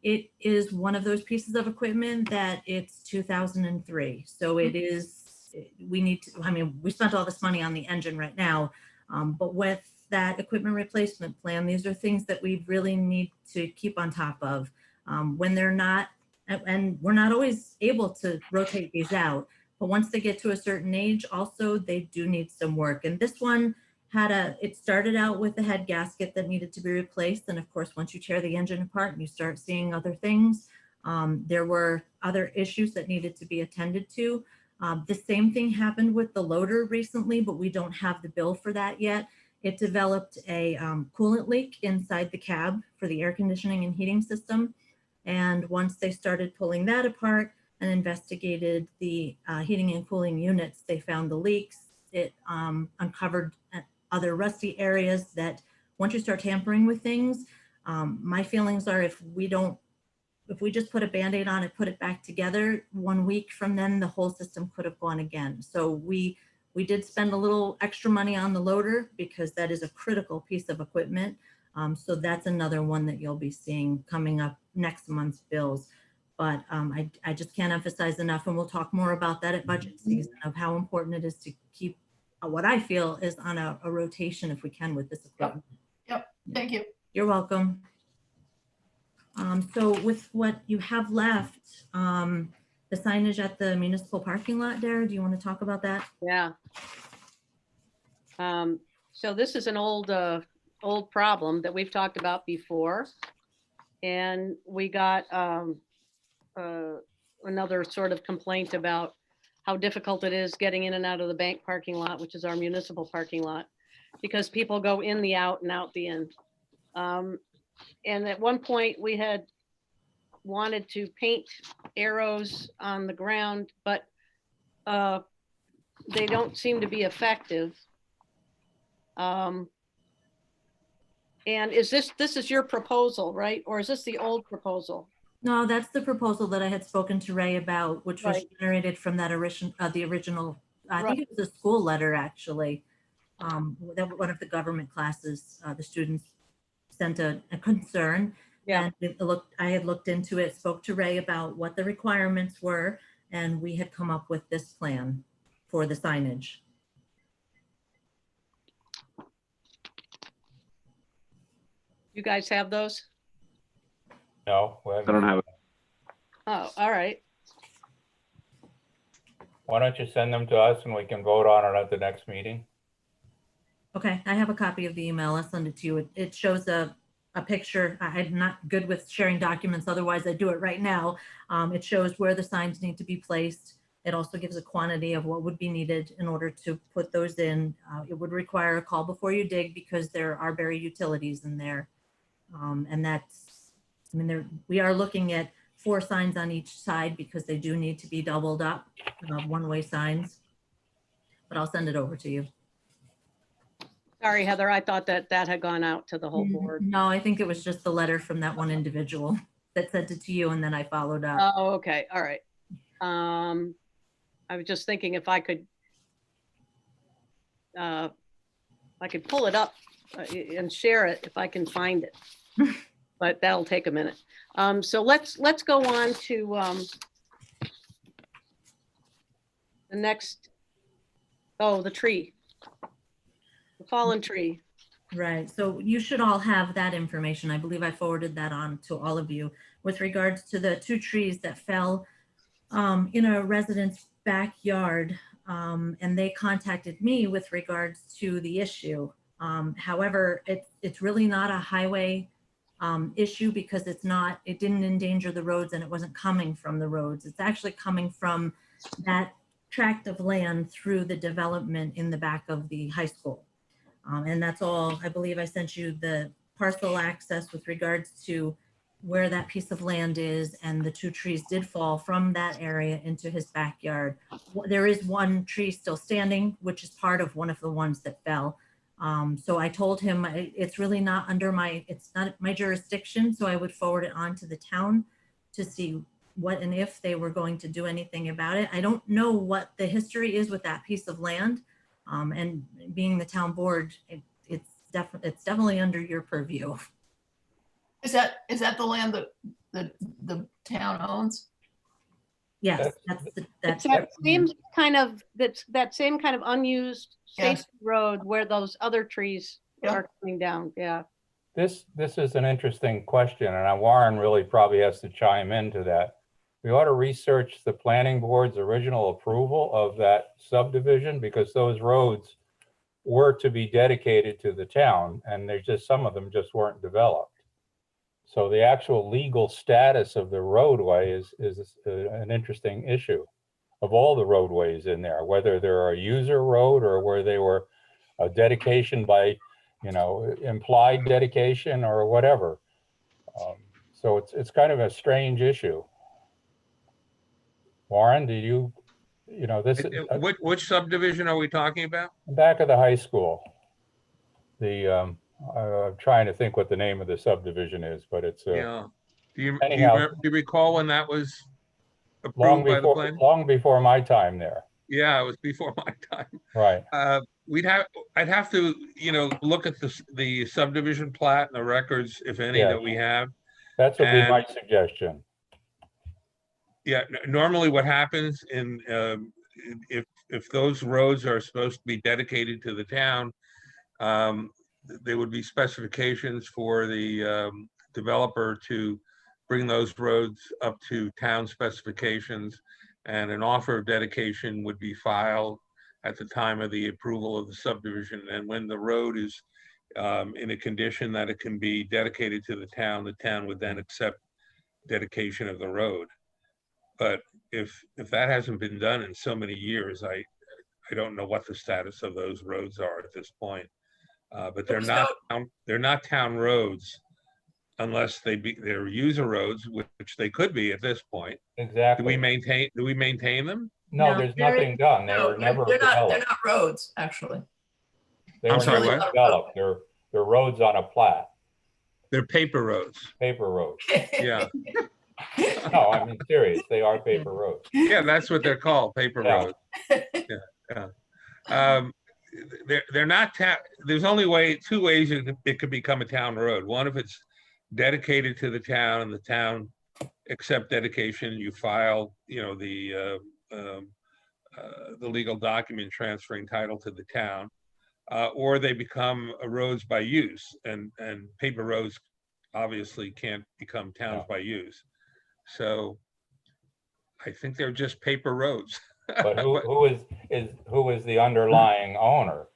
It is one of those pieces of equipment that it's 2003. So it is, we need to, I mean, we spent all this money on the engine right now, but with that equipment replacement plan, these are things that we really need to keep on top of when they're not, and we're not always able to rotate these out. But once they get to a certain age, also, they do need some work. And this one it started out with the head gasket that needed to be replaced. And of course, once you tear the engine apart and you start seeing other things, there were other issues that needed to be attended to. The same thing happened with the loader recently, but we don't have the bill for that yet. It developed a coolant leak inside the cab for the air conditioning and heating system. And once they started pulling that apart and investigated the heating and cooling units, they found the leaks. It uncovered other rusty areas that once you start tampering with things, my feelings are if we just put a Band-Aid on it, put it back together, 1 week from then, the whole system could have gone again. So we did spend a little extra money on the loader because that is a critical piece of equipment. So that's another one that you'll be seeing coming up next month's bills. But I just can't emphasize enough, and we'll talk more about that at budget season, of how important it is to keep what I feel is on a rotation if we can with this equipment. Yep, thank you. You're welcome. So with what you have left, the signage at the municipal parking lot, Dara, do you want to talk about that? Yeah. So this is an old problem that we've talked about before. And we got another sort of complaint about how difficult it is getting in and out of the bank parking lot, which is our municipal parking lot, because people go in the out and out the in. And at one point we had wanted to paint arrows on the ground, but they don't seem to be effective. And is this is your proposal, right? Or is this the old proposal? No, that's the proposal that I had spoken to Ray about, which was Right. generated from that the original, I Right. think it was a school letter, actually. That one of the government classes, the students sent a concern. Yeah. And I had looked into it, spoke to Ray about what the requirements were, and we had come up with this plan for the signage. You guys have those? No, I don't have it. Oh, all right. why don't you send them to us and we can vote on it at the next meeting? Okay, I have a copy of the email. I'll send it to you. It shows a picture. I'm not good with sharing documents, otherwise I do it right now. It shows where the signs need to be placed. It also gives a quantity of what would be needed in order to put those in. It would require a call before you dig because there are buried utilities in there. And that's, I mean, we are looking at 4 signs on each side because they do need to be doubled up, one-way signs. But I'll send it over to you. Sorry, Heather, I thought that had gone out to the whole board. No, I think it was just the letter from that one individual that sent it to you and then I followed up. Oh, okay, all right. I was just thinking if I could pull it up and share it if I can find it, but that'll take a minute. So let's go on to the next. Oh, the tree, the fallen tree. Right, so you should all have that information. I believe I forwarded that on to all of you with regards to the 2 trees that fell in a resident's backyard, and they contacted me with regards to the issue. However, it's really not a highway issue because it didn't endanger the roads and it wasn't coming from the roads. It's actually coming from that tract of land through the development in the back of the high school. And that's all, I believe I sent you the parcel access with regards to where that piece of land is, and the 2 trees did fall from that area into his backyard. There is 1 tree still standing, which is part of one of the ones that fell. So I told him it's really not under it's not my jurisdiction, so I would forward it on to the town to see what and if they were going to do anything about it. I don't know what the history is with that piece of land. And being the town board, it's definitely under your purview. Is that the land that the town owns? Yes, It's that same kind of, that same kind of unused Yes. state road where those other trees Yeah. are coming down, yeah. This is an interesting question, and Warren really probably has to chime into that. We ought to research the planning board's original approval of that subdivision, because those roads were to be dedicated to the town, and there's just, some of them just weren't developed. So the actual legal status of the roadway is an interesting issue, of all the roadways in there, whether they're a user road or where they were a dedication by, implied dedication or whatever. So it's kind of a strange issue. Warren, this is Which subdivision are we talking about? back of the high school. I'm trying to think what the name of the subdivision is, but it's Yeah. Do you anyhow, do you recall when that was long approved by the before, plan? long before my time there. Yeah, it was before my time. Right. I'd have to, look at the subdivision plat and the records, if any, Yeah. that we have. That would be my And- suggestion. Yeah, normally what happens if those roads are supposed to be dedicated to the town, there would be specifications for the developer to bring those roads up to town specifications, and an offer of dedication would be filed at the time of the approval of the subdivision. And when the road is in a condition that it can be dedicated to the town would then accept dedication of the road. But if that hasn't been done in so many years, I don't know what the status of those roads are at this point. But they're not town roads unless they're user roads, which they could be at this point. Exactly. Do we maintain them? No, No, there's there nothing done. They No, were never they're developed. not roads, actually. They I'm were sorry, never what? developed. They're roads on a plat, They're paper roads. paper roads. Yeah, No, I mean, serious, they are paper roads. yeah, that's what they're called, paper Yeah. roads. Yeah. They're not there's only two ways it could become a town road. One, if it's dedicated to the town and the town accept dedication, you file, the legal document transferring title to the town, or they become roads by use, and paper roads obviously can't become towns by use. So I think they're just paper roads. But who is the underlying owner?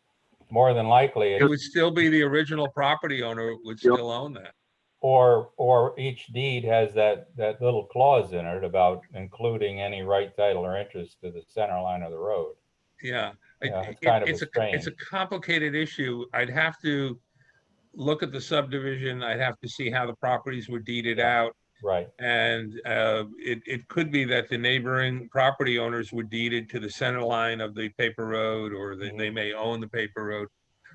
More than likely, It would still be the original property owner would still own that. or each deed has that little clause in it about including any right, title, or interest to the center line of the road. Yeah. Yeah, it's kind of It's strange. a complicated issue. I'd have to look at the subdivision. I'd have to see how the properties were deeded out. Right. And it could be that the neighboring property owners were deeded to the center line of the paper road, or they may own the paper road.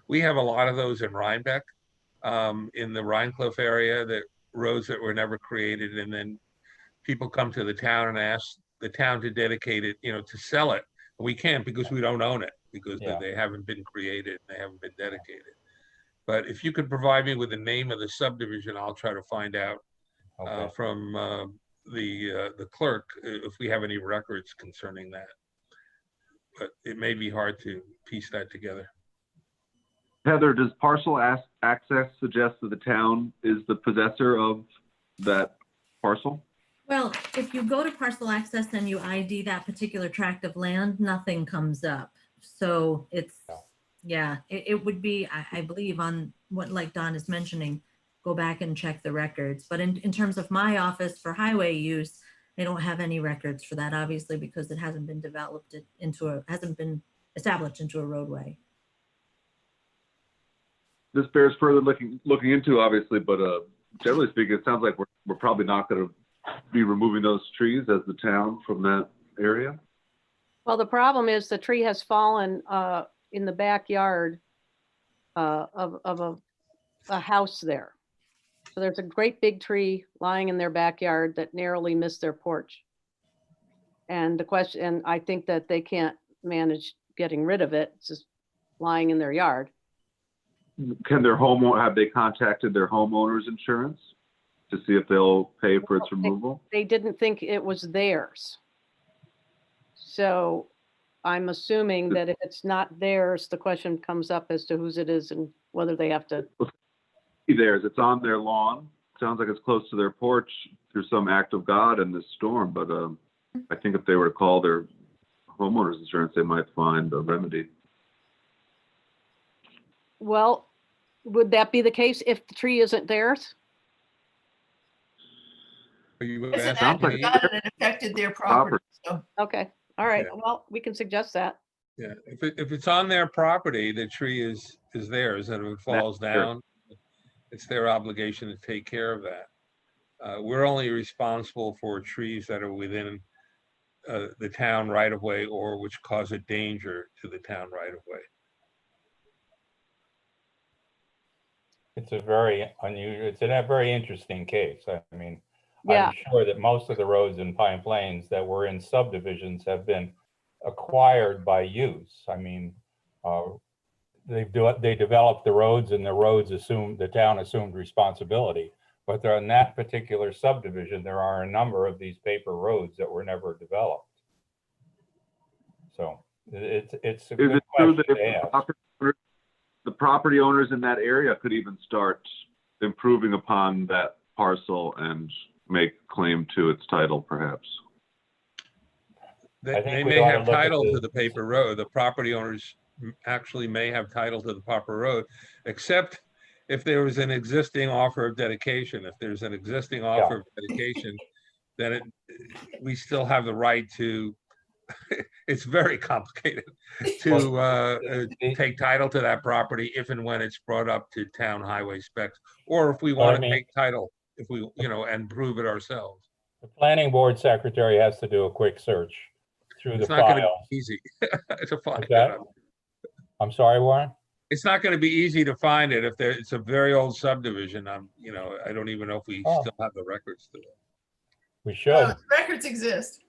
We have a lot of those in Rhinebeck, in the Rhine Cliff area, that roads that were never created. And then people come to the town and ask the town to dedicate it, to sell it. We can't, because we don't own it, because Yeah. they haven't been created, they haven't been dedicated. But if you could provide me with the name of the subdivision, I'll try to find out Okay. from the clerk if we have any records concerning that. But it may be hard to piece that together. Heather, does parcel access suggest that the town is the possessor of that parcel? Well, if you go to parcel access and you ID that particular tract of land, nothing comes up. So it's, yeah, it would be, I believe, on what, like Don is mentioning, go back and check the records. But in terms of my office for highway use, I don't have any records for that, obviously, because it hasn't been developed hasn't been established into a roadway. This bears further looking into, obviously, but generally speaking, it sounds like we're probably not going to be removing those trees as the town from that area. Well, the problem is the tree has fallen in the backyard of a house there. So there's a great big tree lying in their backyard that narrowly missed their porch. And the question, and I think that they can't manage getting rid of it. It's just lying in their yard. Can have they contacted their homeowner's insurance to see if they'll pay for its removal? They didn't think it was theirs. So I'm assuming that if it's not theirs, the question comes up as to whose it is and whether they have to. Theirs, it's on their lawn. Sounds like it's close to their porch through some act of God in this storm. But I think if they were to call their homeowner's insurance, they might find a remedy. Well, would that be the case if the tree isn't theirs? Are you It's an asking act of me? God and it affected their property. So Okay, all right. Yeah. Well, we can suggest that. Yeah, if it's on their property, the tree is theirs, and if it falls Sure. down, it's their obligation to take care of that. We're only responsible for trees that are within the town right of way or which cause a danger to the town right of way. It's a very unusual, it's a very interesting case. I mean, Yeah. I'm sure that most of the roads in Pine Plains that were in subdivisions have been acquired by use. I mean, they developed the roads and the town assumed responsibility. But there, in that particular subdivision, there are a number of these paper roads that were never developed. So it's a Is good it true question that to ask. the property owners in that area could even start improving upon that parcel and make claim to its title, perhaps? I think They we may ought to have look at title the- to the paper road. The property owners actually may have title to the proper road, except if there was an existing offer of dedication. If there's an existing offer of dedication, then we still have the right to, it's very complicated, to take title to that property if and when it's brought up to town highway specs, or if we Well, I want to mean- take title, if we, and prove it ourselves. The planning board secretary has to do a quick search through the It's not going to files. be easy to find What's that? it. I'm sorry, Warren? It's not going to be easy to find it if it's a very old subdivision. I don't even know if we Oh. still have the records to it. We should. records exist.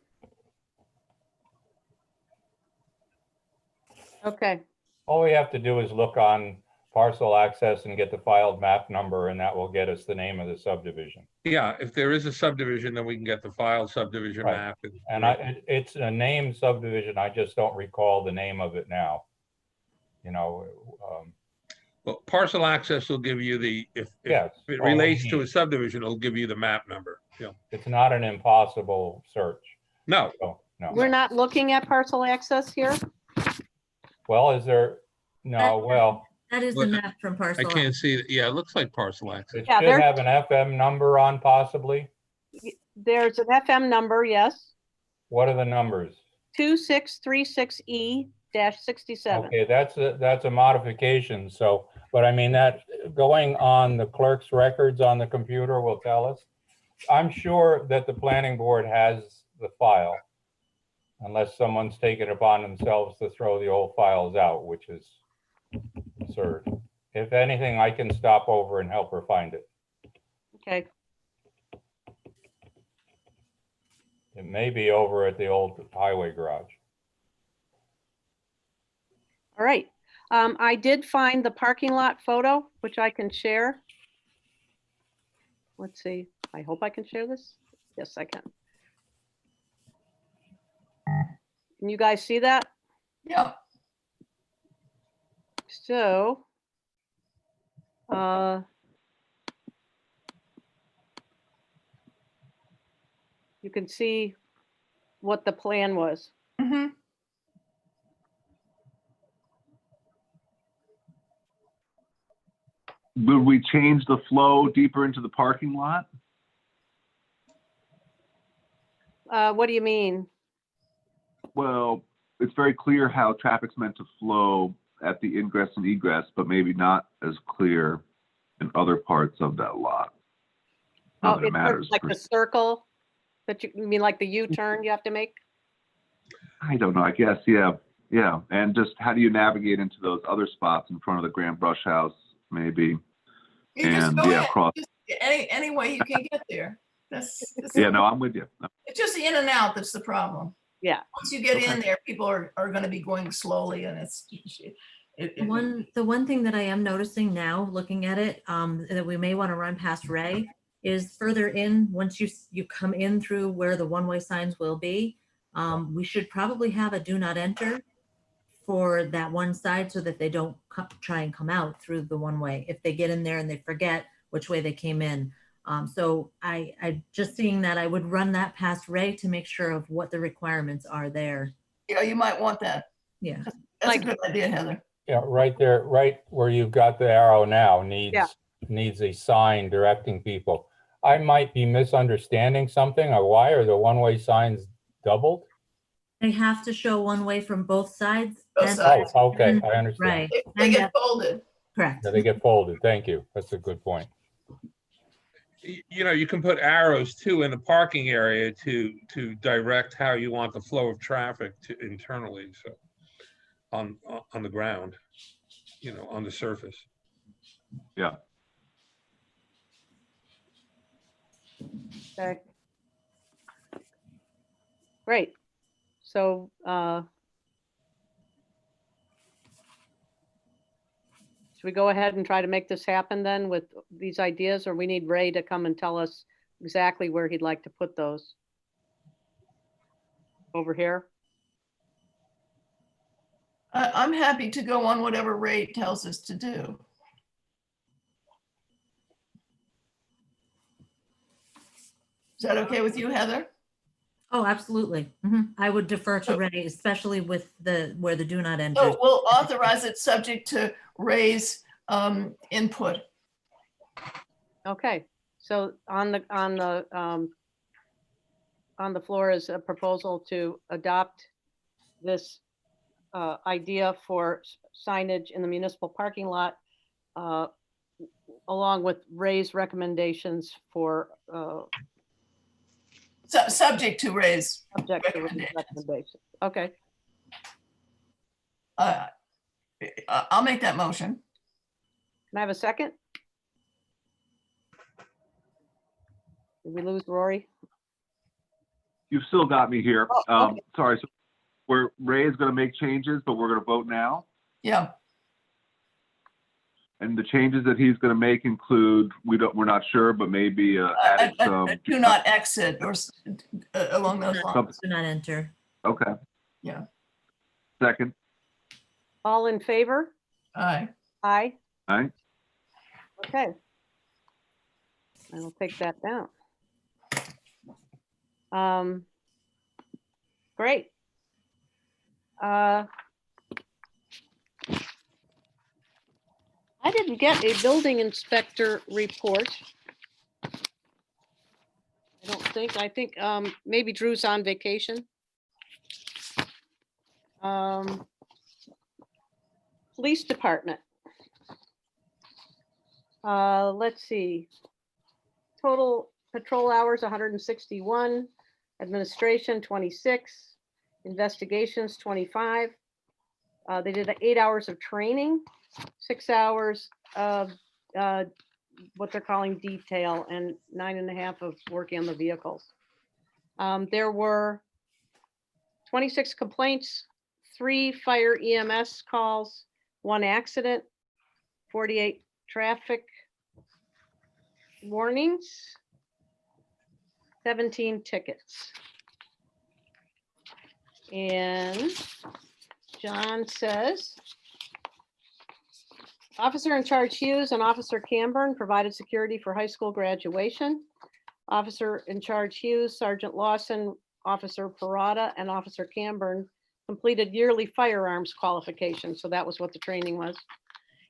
Okay, All we have to do is look on parcel access and get the filed map number, and that will get us the name of the subdivision. Yeah, if there is a subdivision, then we can get the filed subdivision Right. map. And it's a named subdivision. I just don't recall the name of it now. Well, parcel access will give you if Yes. it all we relates to need. a subdivision, it'll give you the map number. Yeah. It's not an impossible search. No, So, no. we're not looking at parcel access here. Well, is there? No, well, That is the Look, map from I parcel. can't see it. Yeah, it looks like parcel access. it Yeah, should there- have an FM number on possibly. There's an FM number, yes, What are the numbers? 2636E-67. Okay, that's a modification, so, but I mean, that, going on the clerk's records on the computer will tell us. I'm sure that the planning board has the file, unless someone's taken it upon themselves to throw the old files out, which is absurd. If anything, I can stop over and help her find it. Okay, It may be over at the old highway garage. all right. I did find the parking lot photo, which I can share. Let's see, I hope I can share this. Yes, I can. Can you guys see that? Yeah. So, you can see what the plan was. Mhm. Would we change the flow deeper into the parking lot? What do you mean? Well, it's very clear how traffic's meant to flow at the ingress and egress, but maybe not as clear in other parts of that lot. Oh, Not that it it's sort of matters. like the circle that you mean, like the U-turn you have to make? I don't know, I guess, yeah, yeah. And just how do you navigate into those other spots in front of the Grand Brush House, maybe? You just And go yeah, in, cross. just any way you can get there. That's Yeah, no, I'm with you. it's just the in and out that's the problem. Yeah. Once you get in Okay. there, people are gonna be going slowly and The one thing that I am noticing now, looking at it, that we may want to run past Ray is further in, once you come in through where the one-way signs will be, we should probably have a do not enter for that one side so that they don't try and come out through the one way. If they get in there and they forget which way they came in. So I just seeing that, I would run that past Ray to make sure of what the requirements are there. Yeah, you might want that. Yeah. That's a good idea, Heather. Yeah, right there, right where you've got the arrow now Yeah. needs a sign directing people. I might be misunderstanding something, or why are the one-way signs doubled? They have to show one way from both sides. Both and- sides. Oh, okay, and- I understand. Right. They And get that- folded. Correct. Yeah, they get folded. Thank you. That's a good point. You know, you can put arrows too in the parking area to direct how you want the flow of traffic to internally, so on the ground, you know, on the surface. Yeah. Okay. Great. So, should we go ahead and try to make this happen then with these ideas, or we need Ray to come and tell us exactly where he'd like to put those? Over here? I'm happy to go on whatever Ray tells us to do. Is that okay with you, Heather? Oh, absolutely. I would defer to Ray, especially with where the do not enter. So we'll authorize it subject to Ray's input. Okay, so on the floor is a proposal to adopt this idea for signage in the municipal parking lot, along with Ray's recommendations for Subject to Ray's subject to Ray's recommendations. Okay, I'll make that motion. can I have a second? Did we lose Rory? You've still got me here. Oh, okay. Sorry, so Ray is gonna make changes, but we're gonna vote now. Yeah, And the changes that he's gonna make include, we're not sure, but maybe adding some. do not exit or along those lines. Do not enter. Okay. Yeah. Second, All in favor? Aye. Aye. aye? Okay. I will take that down. Great. I didn't get a building inspector report. I don't think, maybe Drew's on vacation. Police department. Let's see. Total patrol hours, 161, administration, 26, investigations, 25. They did 8 hours of training, 6 hours of what they're calling detail, and 9.5 of working on the vehicles. There were 26 complaints, 3 fire EMS calls, 1 accident, 48 traffic warnings, 17 tickets. And John says, Officer in charge Hughes and Officer Camburn provided security for high school graduation. Officer in charge Hughes, Sergeant Lawson, Officer Parada, and Officer Camburn completed yearly firearms qualifications. So that was what the training was.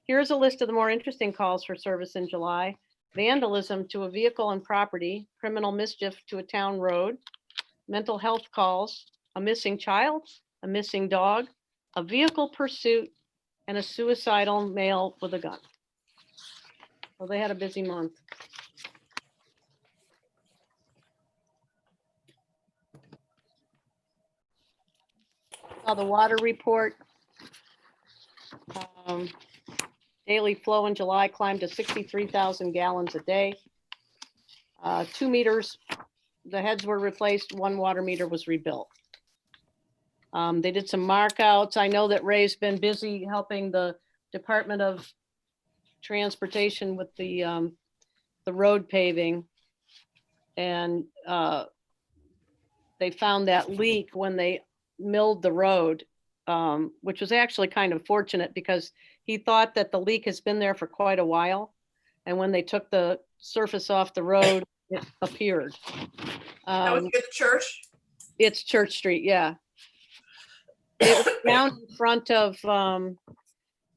Here's a list of the more interesting calls for service in July. Vandalism to a vehicle and property, criminal mischief to a town road, mental health calls, a missing child, a missing dog, a vehicle pursuit, and a suicidal male with a gun. Well, they had a busy month. The water report. Daily flow in July climbed to 63,000 gallons a day. 2 meters, the heads were replaced, 1 water meter was rebuilt. They did some markouts. I know that Ray's been busy helping the Department of Transportation with the road paving. And they found that leak when they milled the road, which was actually kind of fortunate because he thought that the leak has been there for quite a while. And when they took the surface off the road, it appeared. That was at the church? It's Church Street, yeah. It was down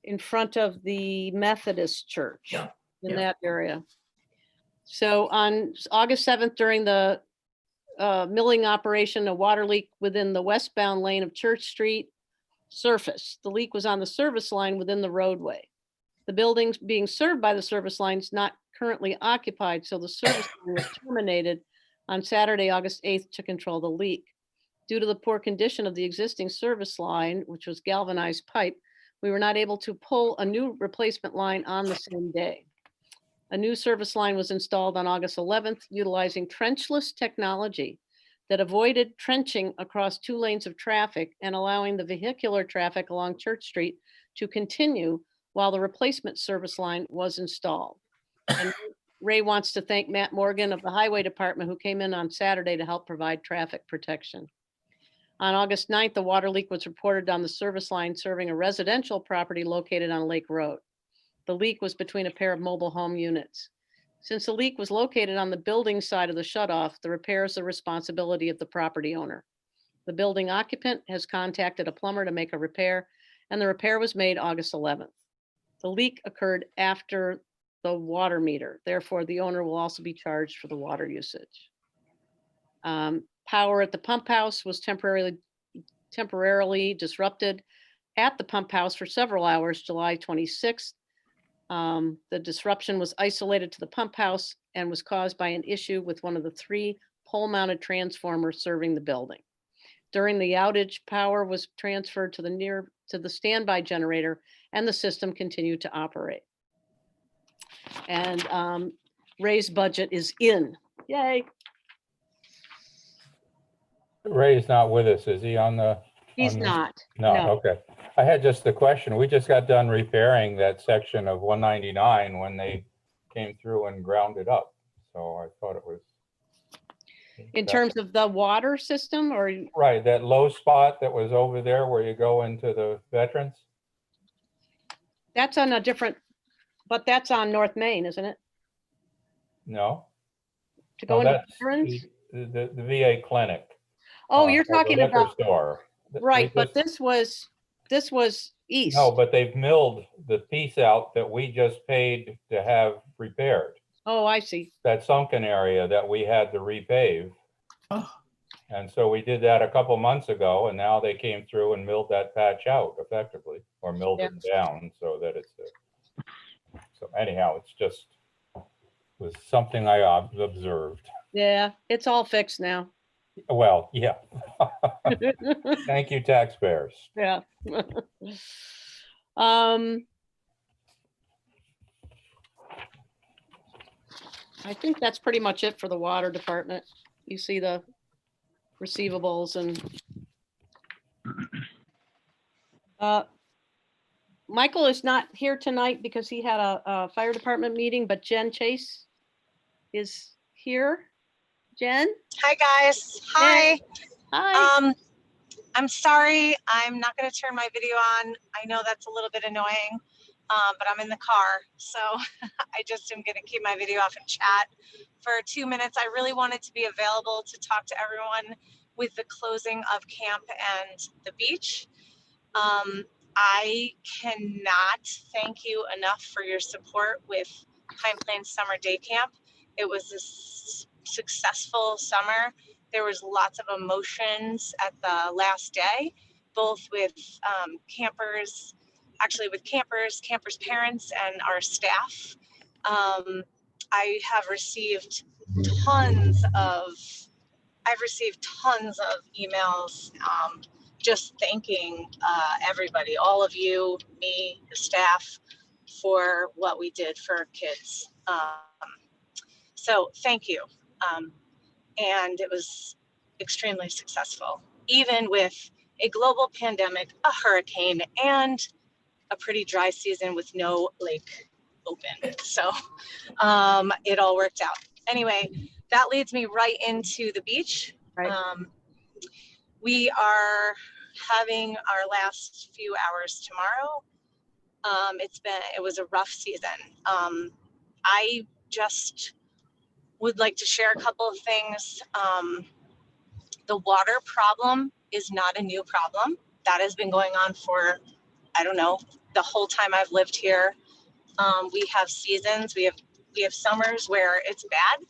in front of the Methodist church. Yeah. In that area. So on August 7th, during the milling operation, a water leak within the westbound lane of Church Street surfaced. The leak was on the service line within the roadway. The buildings being served by the service line is not currently occupied, so the service line was terminated on Saturday, August 8th to control the leak. Due to the poor condition of the existing service line, which was galvanized pipe, we were not able to pull a new replacement line on the same day. A new service line was installed on August 11th, utilizing trenchless technology that avoided trenching across 2 lanes of traffic and allowing the vehicular traffic along Church Street to continue while the replacement service line was installed. And Ray wants to thank Matt Morgan of the Highway Department, who came in on Saturday to help provide traffic protection. On August 9th, the water leak was reported on the service line serving a residential property located on Lake Road. The leak was between a pair of mobile home units. Since the leak was located on the building side of the shutoff, the repair is the responsibility of the property owner. The building occupant has contacted a plumber to make a repair, and the repair was made August 11th. The leak occurred after the water meter. Therefore, the owner will also be charged for the water usage. Power at the pump house was temporarily disrupted at the pump house for several hours, July 26th. The disruption was isolated to the pump house and was caused by an issue with one of the 3 pole-mounted transformers serving the building. During the outage, power was transferred to the standby generator, and the system continued to operate. And Ray's budget is in. Yay. Ray's not with us, is he on the? He's on the- not. No, No. okay. I had just a question. We just got done repairing that section of 199 when they came through and ground it up. So I thought it was. In terms of the water system, or Right, that low spot that was over there where you go into the veterans? that's on a different, but that's on North Main, isn't it? No? To No, go into that's veterans? the VA clinic. Oh, you're or the talking liquor about, store. right, We but just- this was east. No, but they've milled the piece out that we just paid to have repaired. Oh, I see. That sunken area that we had to repave. Oh. And so we did that a couple months ago, and now they came through and milled that patch out effectively, or milled it down so that it's. So anyhow, it's just was something I observed. Yeah, it's all fixed now. Well, yeah. Thank you, taxpayers. Yeah. I think that's pretty much it for the water department. You see the receivables and Michael is not here tonight because he had a fire department meeting, but Jen Chase is here. Jen? Hi, guys. Hi. Hi. I'm sorry. I'm not going to turn my video on. I know that's a little bit annoying, but I'm in the car. So I just am going to keep my video off and chat for 2 minutes. I really wanted to be available to talk to everyone with the closing of camp and the beach. I cannot thank you enough for your support with Pine Plains Summer Day Camp. It was a successful summer, There was lots of emotions at the last day, both with campers, campers' parents, and our staff. I have received tons of emails just thanking everybody, all of you, me, the staff, for what we did for kids. So thank you. And it was extremely successful, even with a global pandemic, a hurricane, and a pretty dry season with no lake open. So it all worked out. Anyway, that leads me right into the beach. Right. We are having our last few hours tomorrow. It was a rough season. I just would like to share a couple of things. The water problem is not a new problem. That has been going on for, I don't know, the whole time I've lived here. We have seasons, we have summers where it's bad,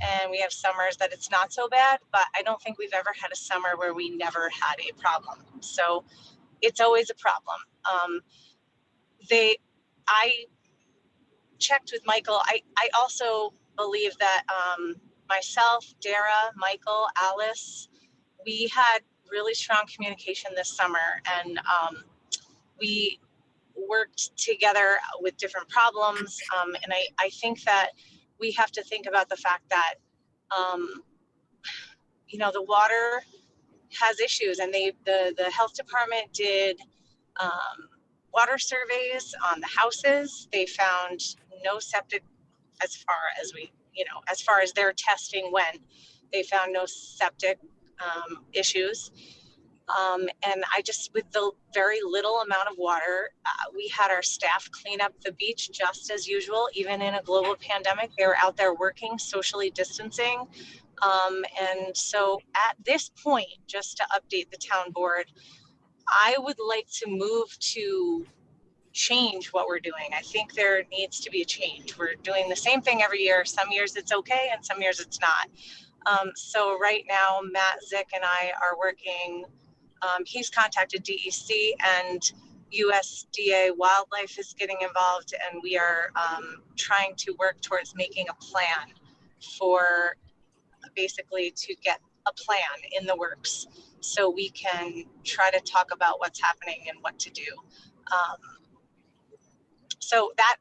and we have summers that it's not so bad, but I don't think we've ever had a summer where we never had a problem. So it's always a problem. I checked with Michael. I also believe that myself, Dara, Michael, Alice, we had really strong communication this summer, and we worked together with different problems. And I think that we have to think about the fact that, the water has issues, and the health department did water surveys on the houses. They found no septic as far as their testing went. They found no septic issues. And with the very little amount of water, we had our staff clean up the beach just as usual. Even in a global pandemic, they were out there working, socially distancing. And so at this point, just to update the town board, I would like to move to change what we're doing. I think there needs to be a change. We're doing the same thing every year. Some years it's okay, and some years it's not. So right now, Matt Zick and I are working. He's contacted DEC, and USDA Wildlife is getting involved, and we are trying to work towards making a plan for basically to get a plan in the works so we can try to talk about what's happening and what to do. So that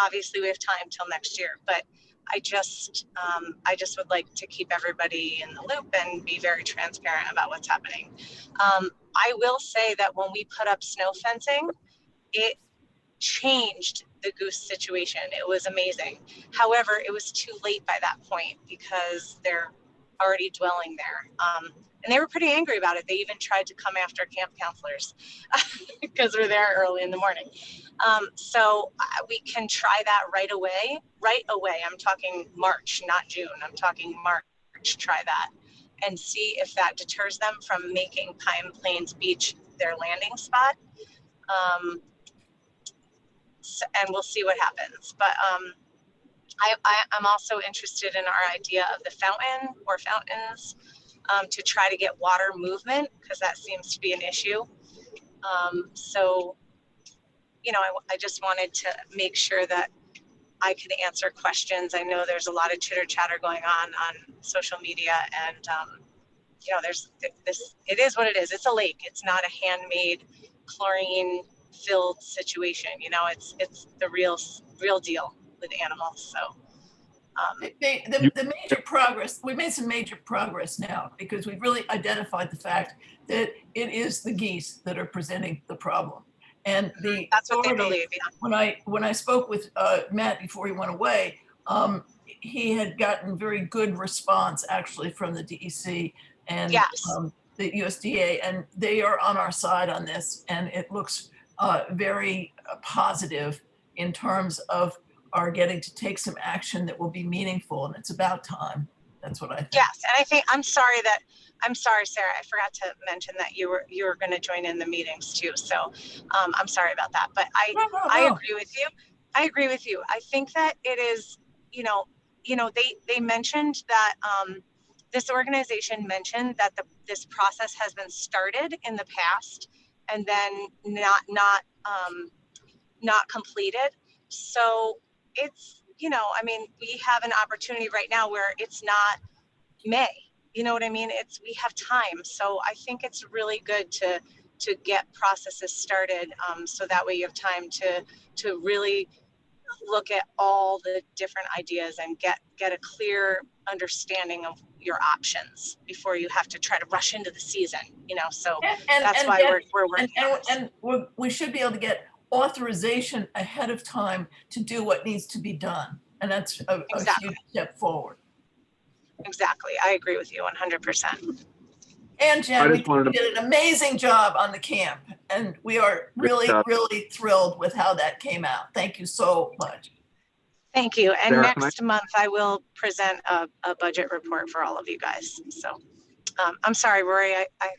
obviously we have time till next year, but I just would like to keep everybody in the loop and be very transparent about what's happening. I will say that when we put up snow fencing, it changed the goose situation. It was amazing. However, it was too late by that point because they're already dwelling there. And they were pretty angry about it. They even tried to come after camp counselors because we're there early in the morning. So we can try that right away. Right away. I'm talking March, not June. I'm talking March. Try that and see if that deters them from making Pine Plains Beach their landing spot. And we'll see what happens. But I'm also interested in our idea of the fountain or fountains to try to get water movement, because that seems to be an issue. So, I just wanted to make sure that I could answer questions. I know there's a lot of chitter chatter going on social media, and there's this. It is what it is. It's a lake. It's not a handmade chlorine-filled situation. It's the real deal with animals. So. The major progress, we made some major progress now because we've really identified the fact that it is the geese that are presenting the problem. And that's what they believe. Yeah. When I spoke with Matt before he went away, he had gotten very good response actually from the DEC and the USDA, and they are on our side on this. And it looks very positive in terms of are getting to take some action that will be meaningful, and it's about time. That's what I think. Yes, and I'm sorry, Sarah, I forgot to mention that you were going to join in the meetings too. So I'm sorry about that, but I agree with you. I agree with you. I think that it is, they mentioned that this organization mentioned that this process has been started in the past and then not completed. So it's, you know, I mean, we have an opportunity right now where it's not May. You know what I mean? We have time. So I think it's really good to get processes started, so that way you have time to really look at all the different ideas and get a clear understanding of your options before you have to try to rush into the season, you know, so that's why we're working on this. We should be able to get authorization ahead of time to do what needs to be done. And that's a huge step forward. Exactly. I agree with you 100%. And Jen, we did an amazing job on the camp, and we are really, really thrilled with how that came out. Thank you so much. Thank you. And Sarah, next month, I will present a budget report for all of you guys. So I'm sorry, Rory, I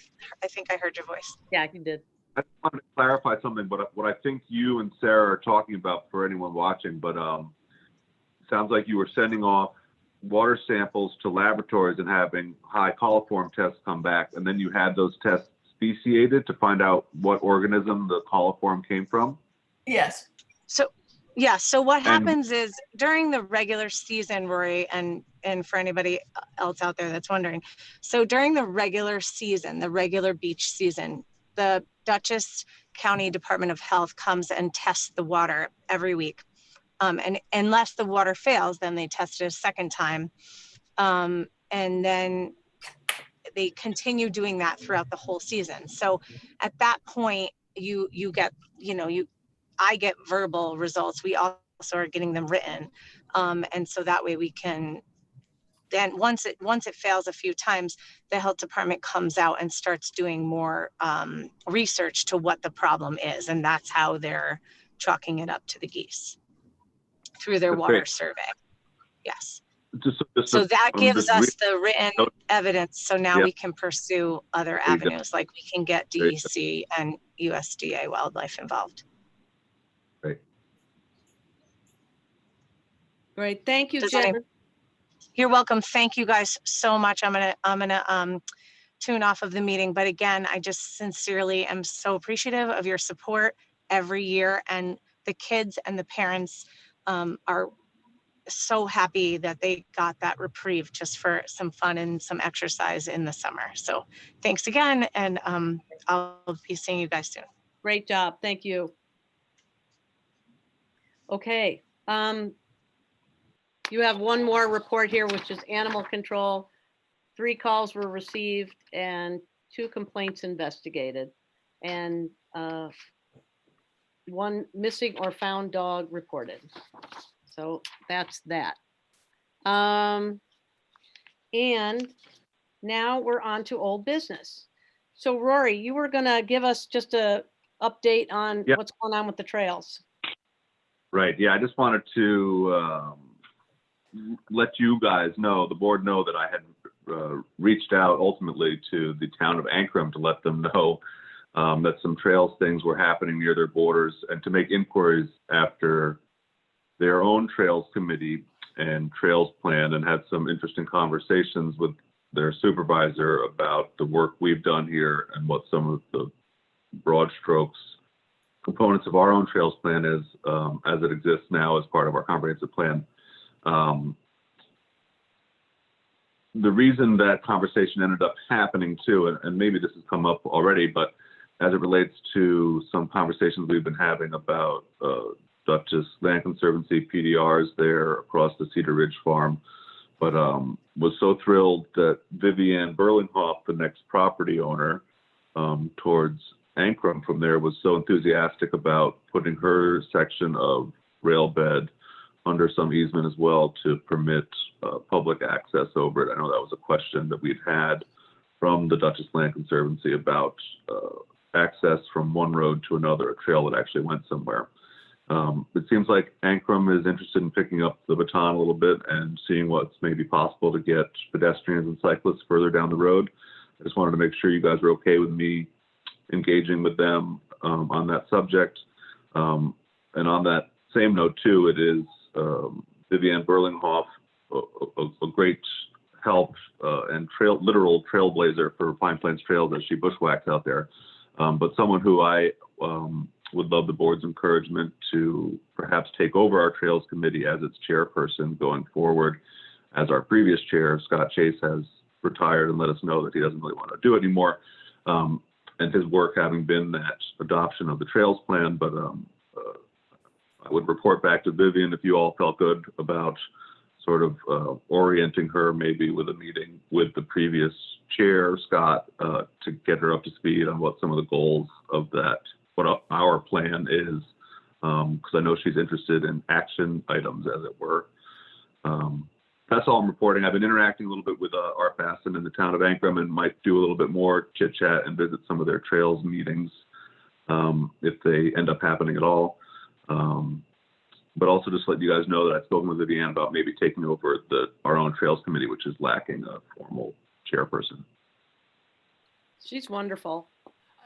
think I heard your voice. Yeah, you did. I just wanted to clarify something, but what I think you and Sarah are talking about for anyone watching, but sounds like you were sending off water samples to laboratories and having high coliform tests come back, and then you had those tests speciated to find out what organism the coliform came from? Yes. So what happens is during the regular season, Rory, and for anybody else out there that's wondering, so during the regular season, the regular beach season, the Dutchess County Department of Health comes and tests the water every week. And unless the water fails, then they test it a second time. And then they continue doing that throughout the whole season. So at that point, you get, you know, I get verbal results. We also are getting them written. And so that way we can, then once it fails a few times, the health department comes out and starts doing more research to what the problem is. And that's how they're chalking it up to the geese through their water survey. Yes. So that gives us the written evidence. So now we can pursue other avenues, like we can get DEC and USDA wildlife involved. Great. Great. Thank you, Jen. You're welcome. Thank you guys so much. I'm gonna tune off of the meeting, but again, I just sincerely am so appreciative of your support every year, and the kids and the parents are so happy that they got that reprieve just for some fun and some exercise in the summer. So thanks again, and I'll be seeing you guys soon. Great job. Thank you. Okay. You have one more report here, which is animal control. 3 calls were received and 2 complaints investigated, and 1 missing or found dog reported. So that's that. And now we're on to old business. So Rory, you were gonna give us just a update on what's going on with the trails. Right. Yeah, I just wanted to let you guys know, the board know, that I had reached out ultimately to the town of Ankrum to let them know that some trails things were happening near their borders, and to make inquiries after their own trails committee and trails plan, and had some interesting conversations with their supervisor about the work we've done here and what some of the broad strokes components of our own trails plan is as it exists now as part of our comprehensive plan. The reason that conversation ended up happening too, and maybe this has come up already, but as it relates to some conversations we've been having about Dutchess Land Conservancy PDRs there across the Cedar Ridge Farm, but was so thrilled that Vivian Berlinghoff, the next property owner towards Ankrum from there, was so enthusiastic about putting her section of rail bed under some easement as well to permit public access over it. I know that was a question that we'd had from the Dutchess Land Conservancy about access from one road to another, a trail that actually went somewhere. It seems like Ankrum is interested in picking up the baton a little bit and seeing what's maybe possible to get pedestrians and cyclists further down the road. I just wanted to make sure you guys are okay with me engaging with them on that subject. And on that same note too, it is Vivian Berlinghoff, a great help and literal trailblazer for Pine Plains Trails as she bushwhacks out there. But someone who I would love the board's encouragement to perhaps take over our Trails Committee as its chairperson going forward, as our previous chair, Scott Chase, has retired and let us know that he doesn't really want to do it anymore. And his work having been that adoption of the Trails Plan, but I would report back to Vivian if you all felt good about sort of orienting her maybe with a meeting with the previous chair, Scott, to get her up to speed on what some of the goals of that, what our plan is, because I know she's interested in action items, as it were. That's all I'm reporting. I've been interacting a little bit with Art Basson in the town of Ankrum and might do a little bit more chit chat and visit some of their trails meetings if they end up happening at all. But also just let you guys know that I've spoken with Vivian about maybe taking over our own Trails Committee, which is lacking a formal chairperson. She's wonderful.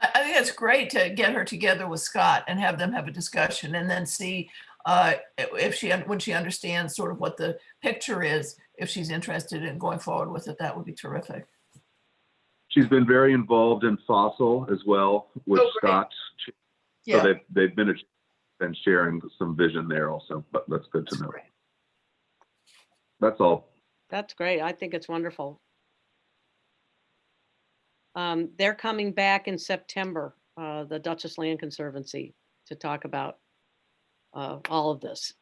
I think it's great to get her together with Scott and have them have a discussion and then see if when she understands sort of what the picture is, if she's interested in going forward with it, that would be terrific. She's been very involved in Fossil as well with Scott. Yeah. So they've been sharing some vision there also, but that's good to know. Great. That's all. That's great. I think it's wonderful. They're coming back in September, the Dutchess Land Conservancy, to talk about all of this.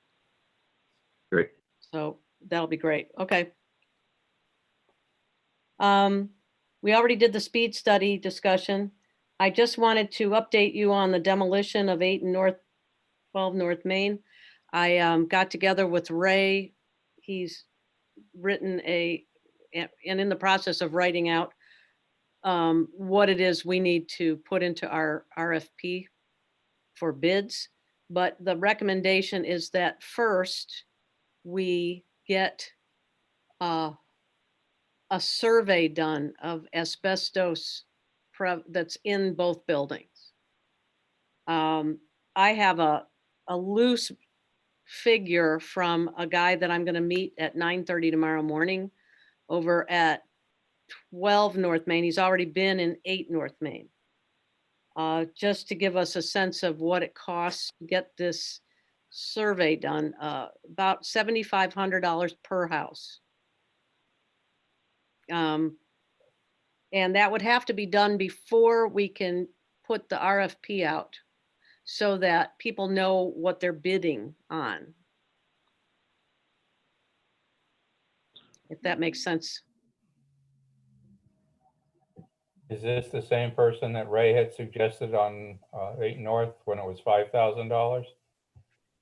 Great. So that'll be great. Okay. We already did the speed study discussion. I just wanted to update you on the demolition of 12 North Main. I got together with Ray. He's written and in the process of writing out what it is we need to put into our RFP for bids. But the recommendation is that first we get a survey done of asbestos that's in both buildings. I have a loose figure from a guy that I'm going to meet at 9:30 tomorrow morning over at 12 North Main. He's already been in 8 North Main. Just to give us a sense of what it costs to get this survey done, about $7,500 per house. And that would have to be done before we can put the RFP out so that people know what they're bidding on. If that makes sense. Is this the same person that Ray had suggested on 8 North when it was $5,000?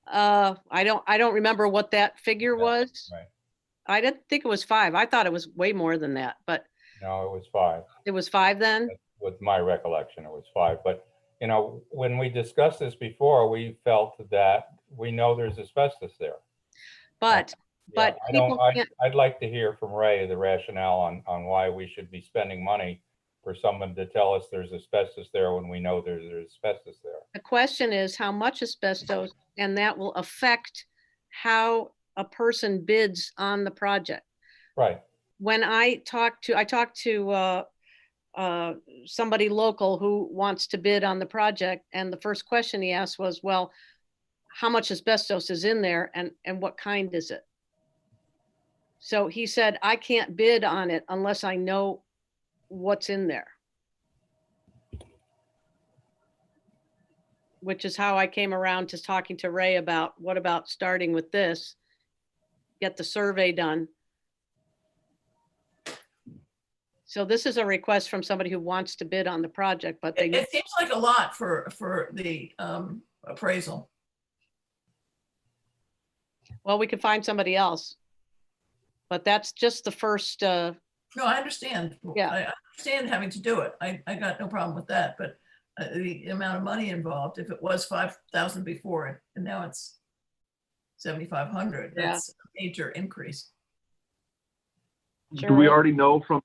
I don't remember what that figure was. Right. I didn't think it was 5. I thought it was way more than that, but No, it was 5. it was 5 then? With my recollection, it was 5. But, you know, when we discussed this before, we felt that we know there's asbestos there. But people can't. I'd like to hear from Ray the rationale on why we should be spending money for someone to tell us there's asbestos there when we know there's asbestos there. The question is how much asbestos, and that will affect how a person bids on the project. Right. When I talked to somebody local who wants to bid on the project, and the first question he asked was, well, how much asbestos is in there and what kind is it? So he said, I can't bid on it unless I know what's in there. Which is how I came around to talking to Ray about what about starting with this, get the survey done. So this is a request from somebody who wants to bid on the project, but they. It seems like a lot for the appraisal. Well, we could find somebody else. But that's just the first. No, I understand. Yeah. I understand having to do it. I got no problem with that, but the amount of money involved, if it was 5,000 before and now it's 7,500, that's a major increase. Do we already know from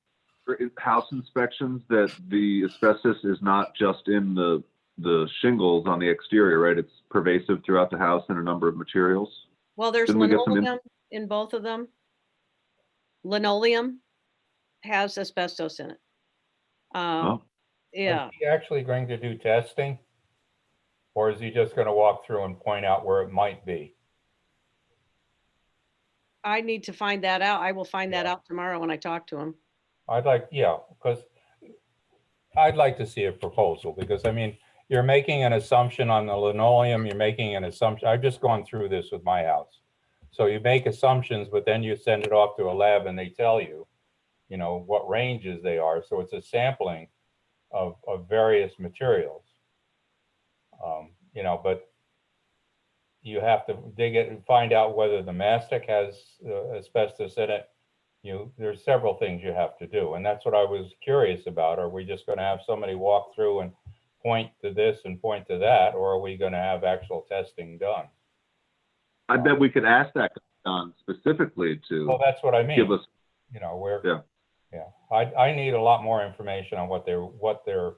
house inspections that the asbestos is not just in the shingles on the exterior, right? It's pervasive throughout the house in a number of materials. Well, there's Didn't we get some linoleum in both of them. Linoleum has asbestos in it. Oh. Yeah, Is he actually going to do testing? Or is he just going to walk through and point out where it might be? I need to find that out. I will find that Yeah. out tomorrow when I talk to him. Yeah, because I'd like to see a proposal, because I mean, you're making an assumption on the linoleum, you're making an assumption. I've just gone through this with my house. So you make assumptions, but then you send it off to a lab and they tell you, you know, what ranges they are. So it's a sampling of various materials. You know, but you have to dig it and find out whether the mastic has asbestos in it. There's several things you have to do. And that's what I was curious about. Are we just going to have somebody walk through and point to this and point to that? Or are we going to have actual testing done? I bet we could ask that done specifically to Well, that's what I mean. give us, You know, where, yeah. I need a lot more information on what their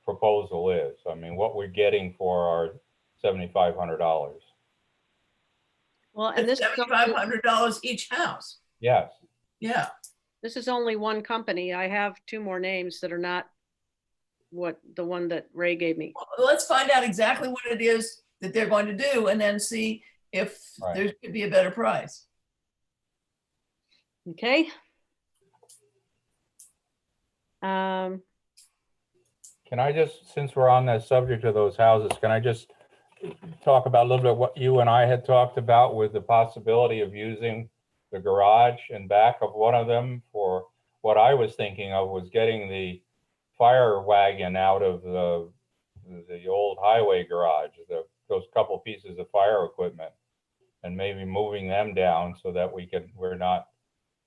proposal is. I mean, what we're getting for our $7,500. Well, and this is $7,500 each house. Yes. Yeah. This is only one company. I have two more names that are not the one that Ray gave me. Well, let's find out exactly what it is that they're going to do and then see if there could be a better price. Okay. Can I just, since we're on that subject of those houses, can I just talk about a little bit what you and I had talked about with the possibility of using the garage and back of one of them? For what I was thinking of was getting the fire wagon out of the old highway garage, those couple pieces of fire equipment, and maybe moving them down so that we're not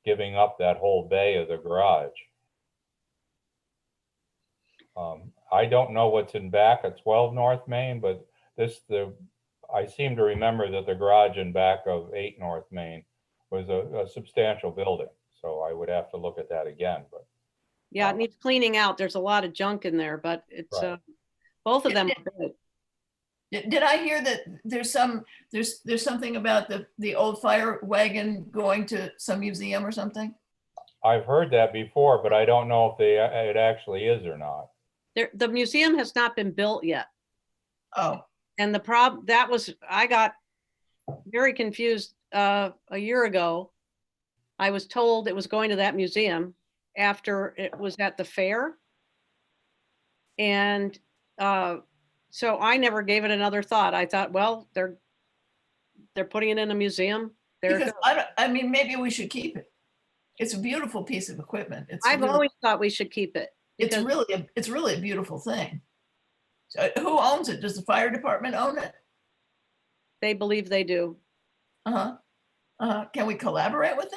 giving up that whole bay of the garage. I don't know what's in back at 12 North Main, but I seem to remember that the garage in back of 8 North Main was a substantial building. So I would have to look at that again, but. Yeah, it needs cleaning out. There's a lot of junk in there, but it's, both of them are good. Did I hear that there's something about the old fire wagon going to some museum or something? I've heard that before, but I don't know if it actually is or not. The museum has not been built yet. Oh. And I got very confused a year ago. I was told it was going to that museum after it was at the fair. And so I never gave it another thought. I thought, well, they're putting it in a museum. Because I mean, maybe we should keep it. It's a beautiful piece of equipment. I've always thought we should keep it. It's really a beautiful thing. So who owns it? Does the fire department own it? They believe they do. Can we collaborate with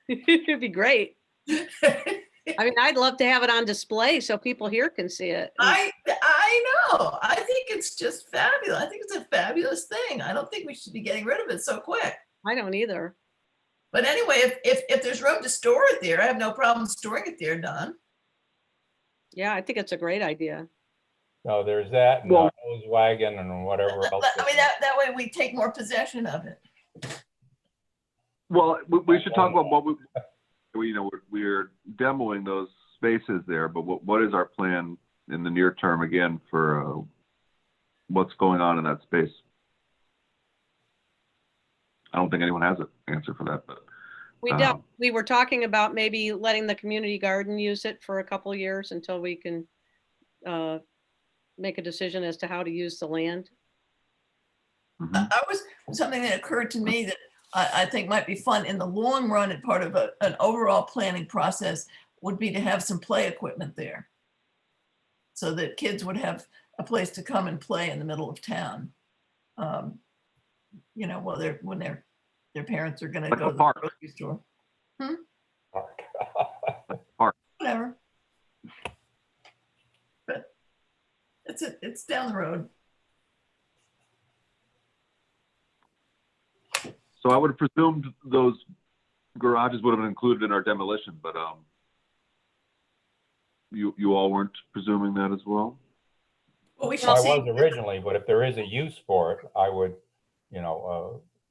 it? It'd be great. I mean, I'd love to have it on display so people here can see it. I know. I think it's just fabulous. I think it's a fabulous thing. I don't think we should be getting rid of it so quick. I don't either. But anyway, if there's room to store it there, I have no problem storing it there, Don. Yeah, I think it's a great idea. No, there's that, and the hose wagon and whatever else. I mean, that way we take more possession of it. Well, we should talk about what we're demoing those spaces there, but what is our plan in the near term again for what's going on in that space? I don't think anyone has an answer for that, but we were talking about maybe letting the community garden use it for a couple of years until we can make a decision as to how to use the land. Something that occurred to me that I think might be fun in the long run and part of an overall planning process would be to have some play equipment there, so that kids would have a place to come and play in the middle of town. You know, when their parents are going to go to the grocery store. Park. Whatever. But it's down the road. So I would have presumed those garages would have been included in our demolition, but you all weren't presuming that as well? Well, we I was originally, but if there is a use for it, I would,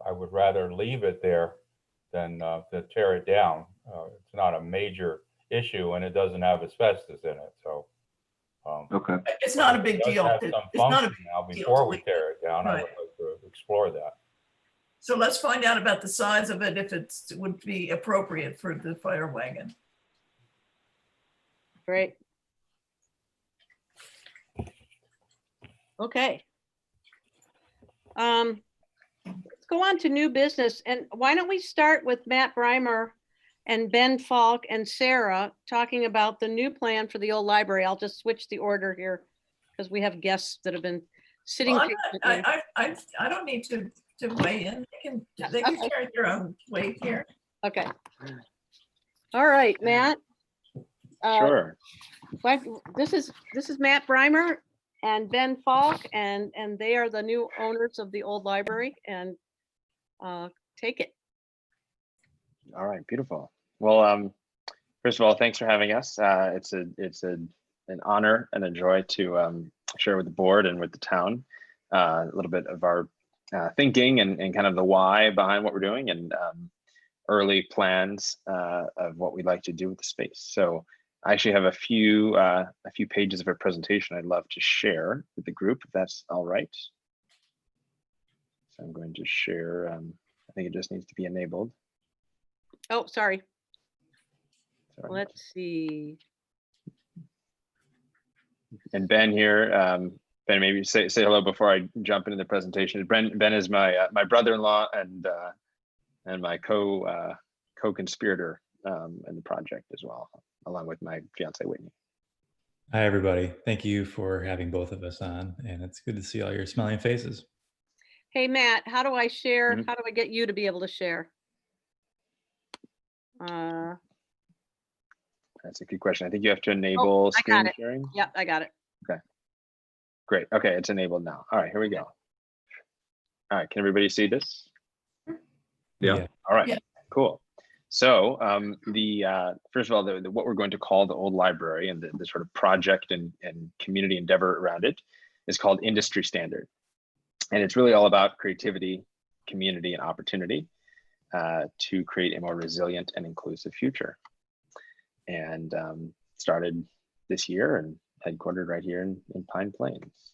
I would rather leave it there than to tear it down. It's not a major issue and it doesn't have asbestos in it, so. Okay. It's not a It big does deal. have It's some not a function big now. deal Before to we leave tear it down, I Right. would like to explore that. So let's find out about the size of it, if it would be appropriate for the fire wagon. Great. Okay. Let's go on to new business. And why don't we start with Matt Breimer and Ben Falk and Sarah talking about the new plan for the old library. I'll just switch the order here because we have guests that have been sitting. Well, patiently. I don't need to weigh in. They can Okay. carry their own weight here. Okay. All right, Matt. Sure. This is Matt Breimer and Ben Falk, and they are the new owners of the old library, and take it. All right, beautiful. Well, first of all, thanks for having us. It's an honor and a joy to share with the board and with the town a little bit of our thinking and kind of the why behind what we're doing, and early plans of what we'd like to do with the space. So I actually have a few pages of a presentation I'd love to share with the group, if that's all right. So I'm going to share. I think it just needs to be enabled. Oh, sorry. Sorry. Let's see. And Ben here, Ben, maybe say hello before I jump into the presentation. Ben is my brother-in-law and my co-conspirator in the project as well, along with my fiance Whitney. Hi, everybody. Thank you for having both of us on, and it's good to see all your smiling faces. Hey, Matt, how do I share? Mhm. How do I get you to be able to share? That's a good question. I think you have to enable I got screen it. sharing. Yep, I got it. Okay, great. Okay, it's enabled now. All right, here we go. All right, can everybody see this? Yeah. All right, Yeah. cool. So first of all, what we're going to call the old library and the sort of project and community endeavor around it is called Industry Standard. And it's really all about creativity, community, and opportunity to create a more resilient and inclusive future. And started this year and headquartered right here in Pine Plains.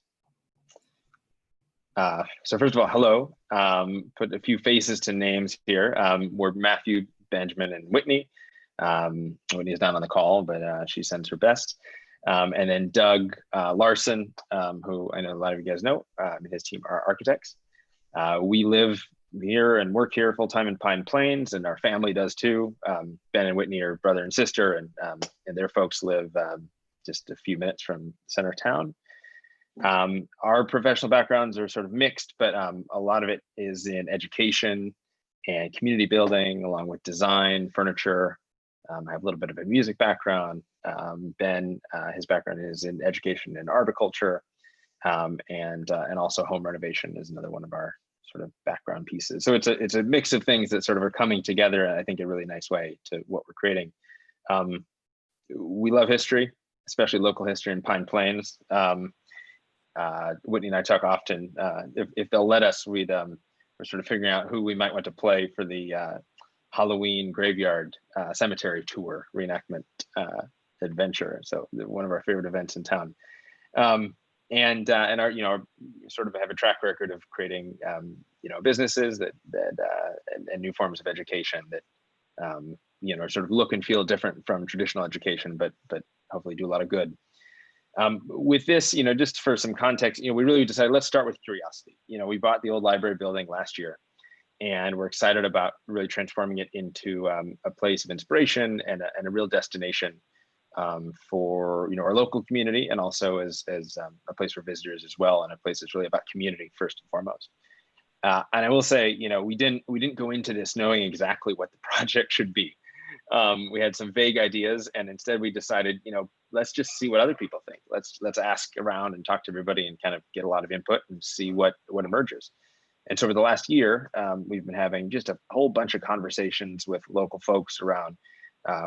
So first of all, hello. Put a few faces to names here. We're Matthew, Benjamin, and Whitney. Whitney is not on the call, but she sends her best. And then Doug Larson, who I know a lot of you guys know, and his team are architects. We live here and work here full-time in Pine Plains, and our family does too. Ben and Whitney are brother and sister, and their folks live just a few minutes from center town. Our professional backgrounds are sort of mixed, but a lot of it is in education and community building, along with design, furniture. I have a little bit of a music background. Ben, his background is in education and arboriculture, and also home renovation is another one of our sort of background pieces. So it's a mix of things that sort of are coming together, and I think a really nice way to what we're creating. We love history, especially local history in Pine Plains. Whitney and I talk often, if they'll let us, we're sort of figuring out who we might want to play for the Halloween graveyard cemetery tour reenactment adventure. So one of our favorite events in town. And our, sort of have a track record of creating, businesses and new forms of education that, sort of look and feel different from traditional education, but hopefully do a lot of good. With this, just for some context, we really decided, let's start with curiosity. We bought the old library building last year, and we're excited about really transforming it into a place of inspiration and a real destination for our local community, and also as a place for visitors as well, and a place that's really about community first and foremost. And I will say, we didn't go into this knowing exactly what the project should be. We had some vague ideas, and instead we decided, let's just see what other people think. Let's ask around and talk to everybody and kind of get a lot of input and see what emerges. And so over the last year, we've been having just a whole bunch of conversations with local folks around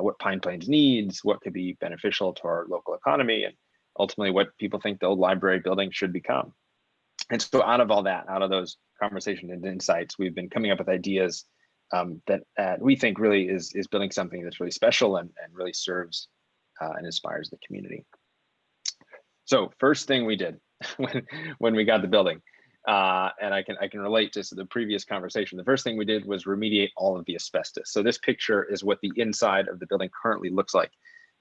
what Pine Plains needs, what could be beneficial to our local economy, and ultimately what people think the old library building should become. And so out of all that, out of those conversations and insights, we've been coming up with ideas that we think really is building something that's really special and really serves and inspires the community. So first thing we did when we got the building, and I can relate to the previous conversation. The first thing we did was remediate all of the asbestos. So this picture is what the inside of the building currently looks like.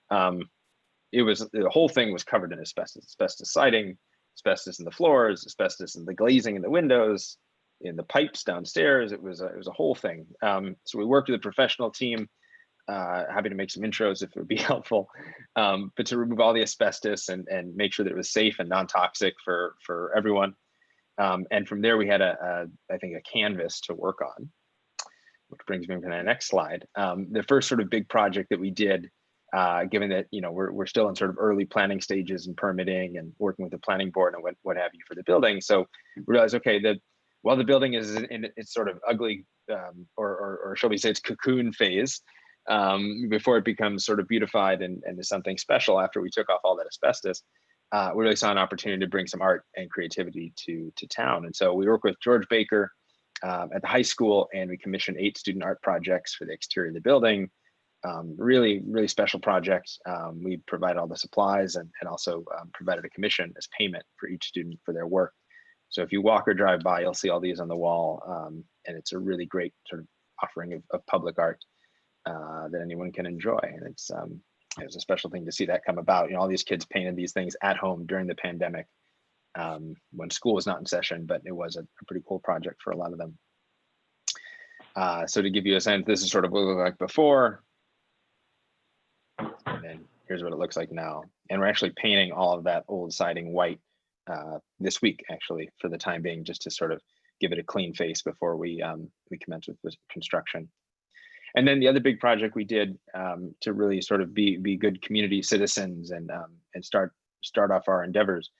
The whole thing was covered in asbestos siding, asbestos in the floors, asbestos in the glazing in the windows, in the pipes downstairs. It was a whole thing. So we worked with a professional team. Happy to make some intros if it would be helpful, but to remove all the asbestos and make sure that it was safe and non-toxic for everyone. And from there, we had I think a canvas to work on, which brings me to the next slide. The first sort of big project that we did, given that we're still in sort of early planning stages and permitting and working with the planning board and what have you for the building. So we realized, okay, that while the building is in its sort of ugly, or shall we say its cocoon phase, before it becomes sort of beautified and is something special after we took off all that asbestos, we really saw an opportunity to bring some art and creativity to town. And so we worked with George Baker at the high school, and we commissioned 8 student art projects for the exterior of the building. Really, really special projects. We provided all the supplies and also provided a commission as payment for each student for their work. So if you walk or drive by, you'll see all these on the wall, and it's a really great sort of offering of public art that anyone can enjoy. And it was a special thing to see that come about. All these kids painted these things at home during the pandemic when school was not in session, but it was a pretty cool project for a lot of them. So to give you a sense, this is sort of what it looked like before. And then here's what it looks like now. And we're actually painting all of that old siding white this week, actually, for the time being, just to sort of give it a clean face before we commence with this construction. And then the other big project we did to really sort of be good community citizens and start off our endeavors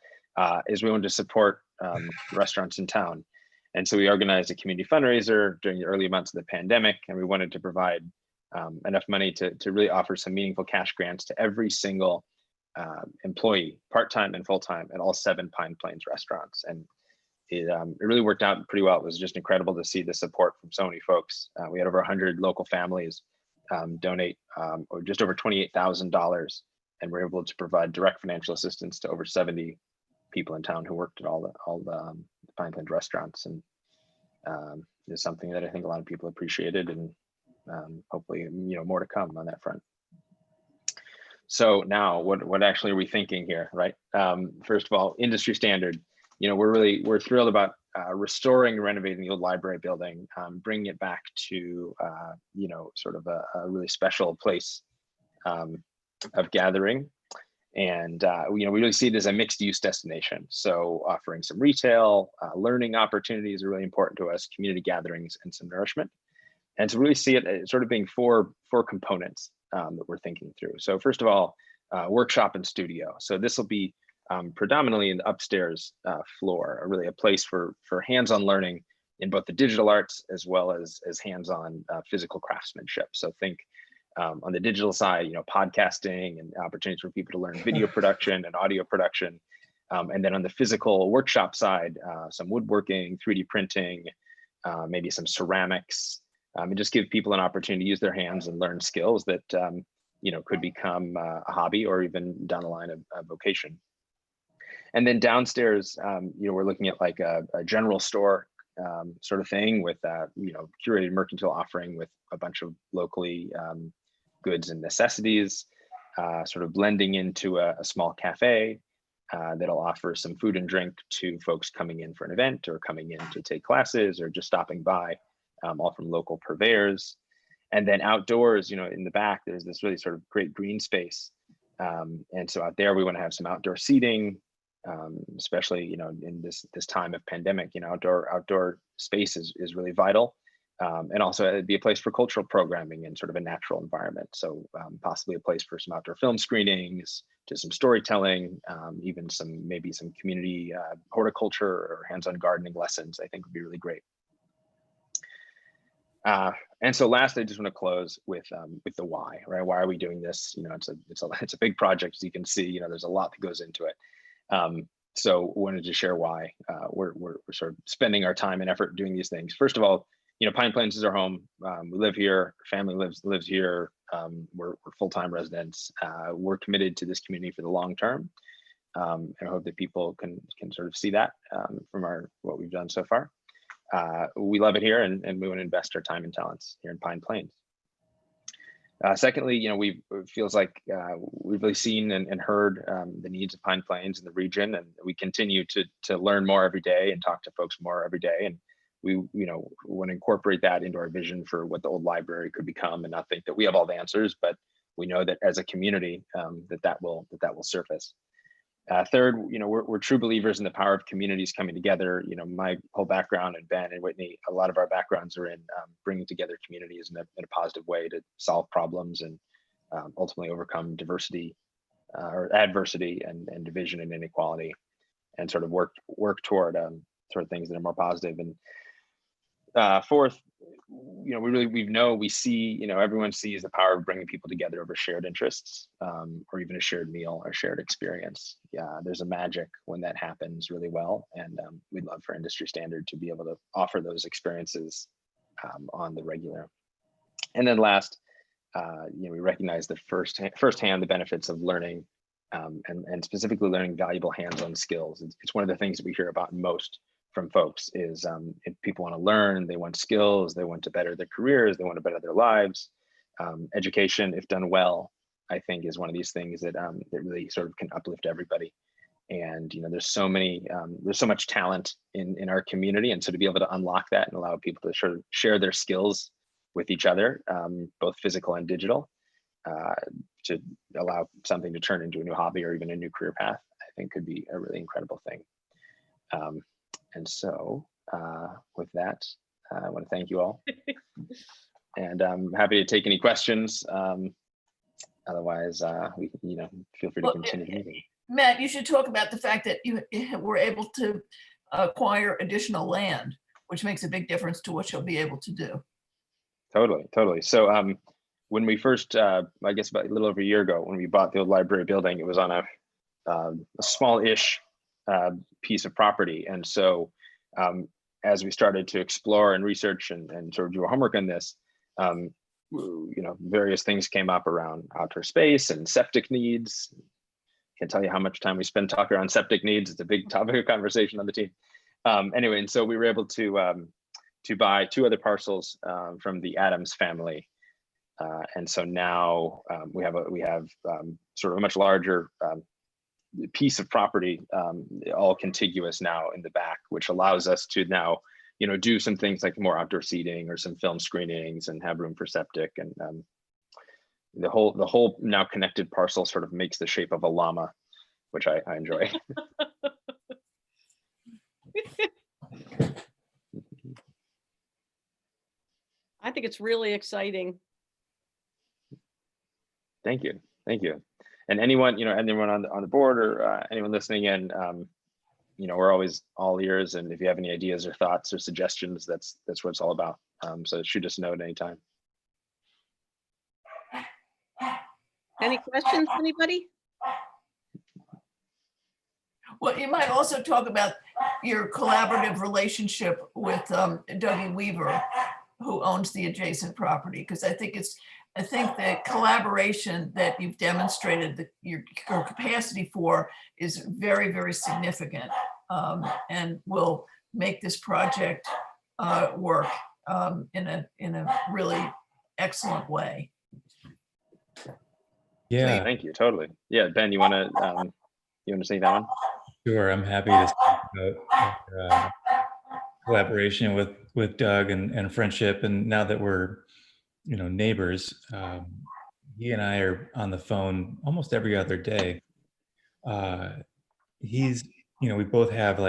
is we wanted to support restaurants in town. And so we organized a community fundraiser during the early months of the pandemic, and we wanted to provide enough money to really offer some meaningful cash grants to every single employee, part-time and full-time, at all 7 Pine Plains restaurants. And it really worked out pretty well. It was just incredible to see the support from so many folks. We had over 100 local families donate or just over $28,000, and we're able to provide direct financial assistance to over 70 people in town who worked at all the Pine Plains restaurants. And it's something that I think a lot of people appreciated, and hopefully more to come on that front. So now what actually are we thinking here, right? First of all, industry standard. We're thrilled about restoring and renovating the old library building, bringing it back to sort of a really special place of gathering. And we really see it as a mixed use destination. So offering some retail, learning opportunities are really important to us, community gatherings, and some nourishment. And to really see it as sort of being four components that we're thinking through. So first of all, workshop and studio. So this will be predominantly in the upstairs floor, really a place for hands-on learning in both the digital arts as well as hands-on physical craftsmanship. So think on the digital side, podcasting and opportunities for people to learn video production and audio production. And then on the physical workshop side, some woodworking, 3D printing, maybe some ceramics, and just give people an opportunity to use their hands and learn skills that could become a hobby or even down the line a vocation. And then downstairs, we're looking at like a general store sort of thing with curated mercantile offering with a bunch of locally goods and necessities, sort of blending into a small cafe that'll offer some food and drink to folks coming in for an event or coming in to take classes or just stopping by, all from local purveyors. And then outdoors, in the back, there's this really sort of great green space. And so out there, we want to have some outdoor seating, especially, in this time of pandemic, outdoor space is really vital. And also it'd be a place for cultural programming and sort of a natural environment. So possibly a place for some outdoor film screenings, to some storytelling, even maybe some community horticulture or hands-on gardening lessons, I think would be really great. And so last, I just want to close with the why, right? Why are we doing this? It's a big project, as you can see. There's a lot that goes into it. So wanted to share why we're sort of spending our time and effort doing these things. First of all, Pine Plains is our home. We live here. Family lives here. We're full-time residents. We're committed to this community for the long term, and I hope that people can sort of see that from what we've done so far. We love it here, and we want to invest our time and talents here in Pine Plains. Secondly, it feels like we've really seen and heard the needs of Pine Plains and the region, and we continue to learn more every day and talk to folks more every day. And we want to incorporate that into our vision for what the old library could become, and not think that we have all the answers, but we know that as a community that will surface. Third, we're true believers in the power of communities coming together. My whole background, and Ben and Whitney, a lot of our backgrounds are in bringing together communities in a positive way to solve problems and ultimately overcome diversity or adversity and division and inequality, and sort of work toward things that are more positive. And fourth, we see, everyone sees the power of bringing people together over shared interests, or even a shared meal or shared experience. There's a magic when that happens really well, and we'd love for Industry Standard to be able to offer those experiences on the regular. And then last, we recognize the firsthand the benefits of learning, and specifically learning valuable hands-on skills. It's one of the things that we hear about most from folks is if people want to learn, they want skills, they want to better their careers, they want to better their lives. Education, if done well, I think is one of these things that really sort of can uplift everybody. And there's so much talent in our community, and so to be able to unlock that and allow people to sort of share their skills with each other, both physical and digital, to allow something to turn into a new hobby or even a new career path, I think could be a really incredible thing. And so with that, I want to thank you all. And I'm happy to take any questions. Otherwise, we feel free to continue the meeting. Matt, you should talk about the fact that you were able to acquire additional land, which makes a big difference to what you'll be able to do. Totally. So when we first, I guess about a little over a year ago, when we bought the old library building, it was on a small-ish piece of property. And so as we started to explore and research and sort of do our homework on this, various things came up around outdoor space and septic needs. Can't tell you how much time we spend talking around septic needs. It's a big topic of conversation on the team. Anyway, and so we were able to buy 2 other parcels from the Adams family. And so now we have sort of a much larger piece of property, all contiguous now in the back, which allows us to now, do some things like more outdoor seating or some film screenings and have room for septic. And the whole now connected parcel sort of makes the shape of a llama, which I enjoy. I think it's really exciting. Thank you. And anyone on the board or anyone listening in, we're always all ears. And if you have any ideas or thoughts or suggestions, that's what it's all about. So shoot us a note anytime. Any questions, anybody? Well, you might also talk about your collaborative relationship with Dougie Weaver, who owns the adjacent property, because I think the collaboration that you've demonstrated your capacity for is very, very significant, and will make this project work in a really excellent way. Yeah. Thank you. Totally. Yeah, Ben, you want to say that one? Sure. I'm happy to speak about collaboration with Doug and friendship. And now that we're neighbors, he and I are on the phone almost every other day. We both have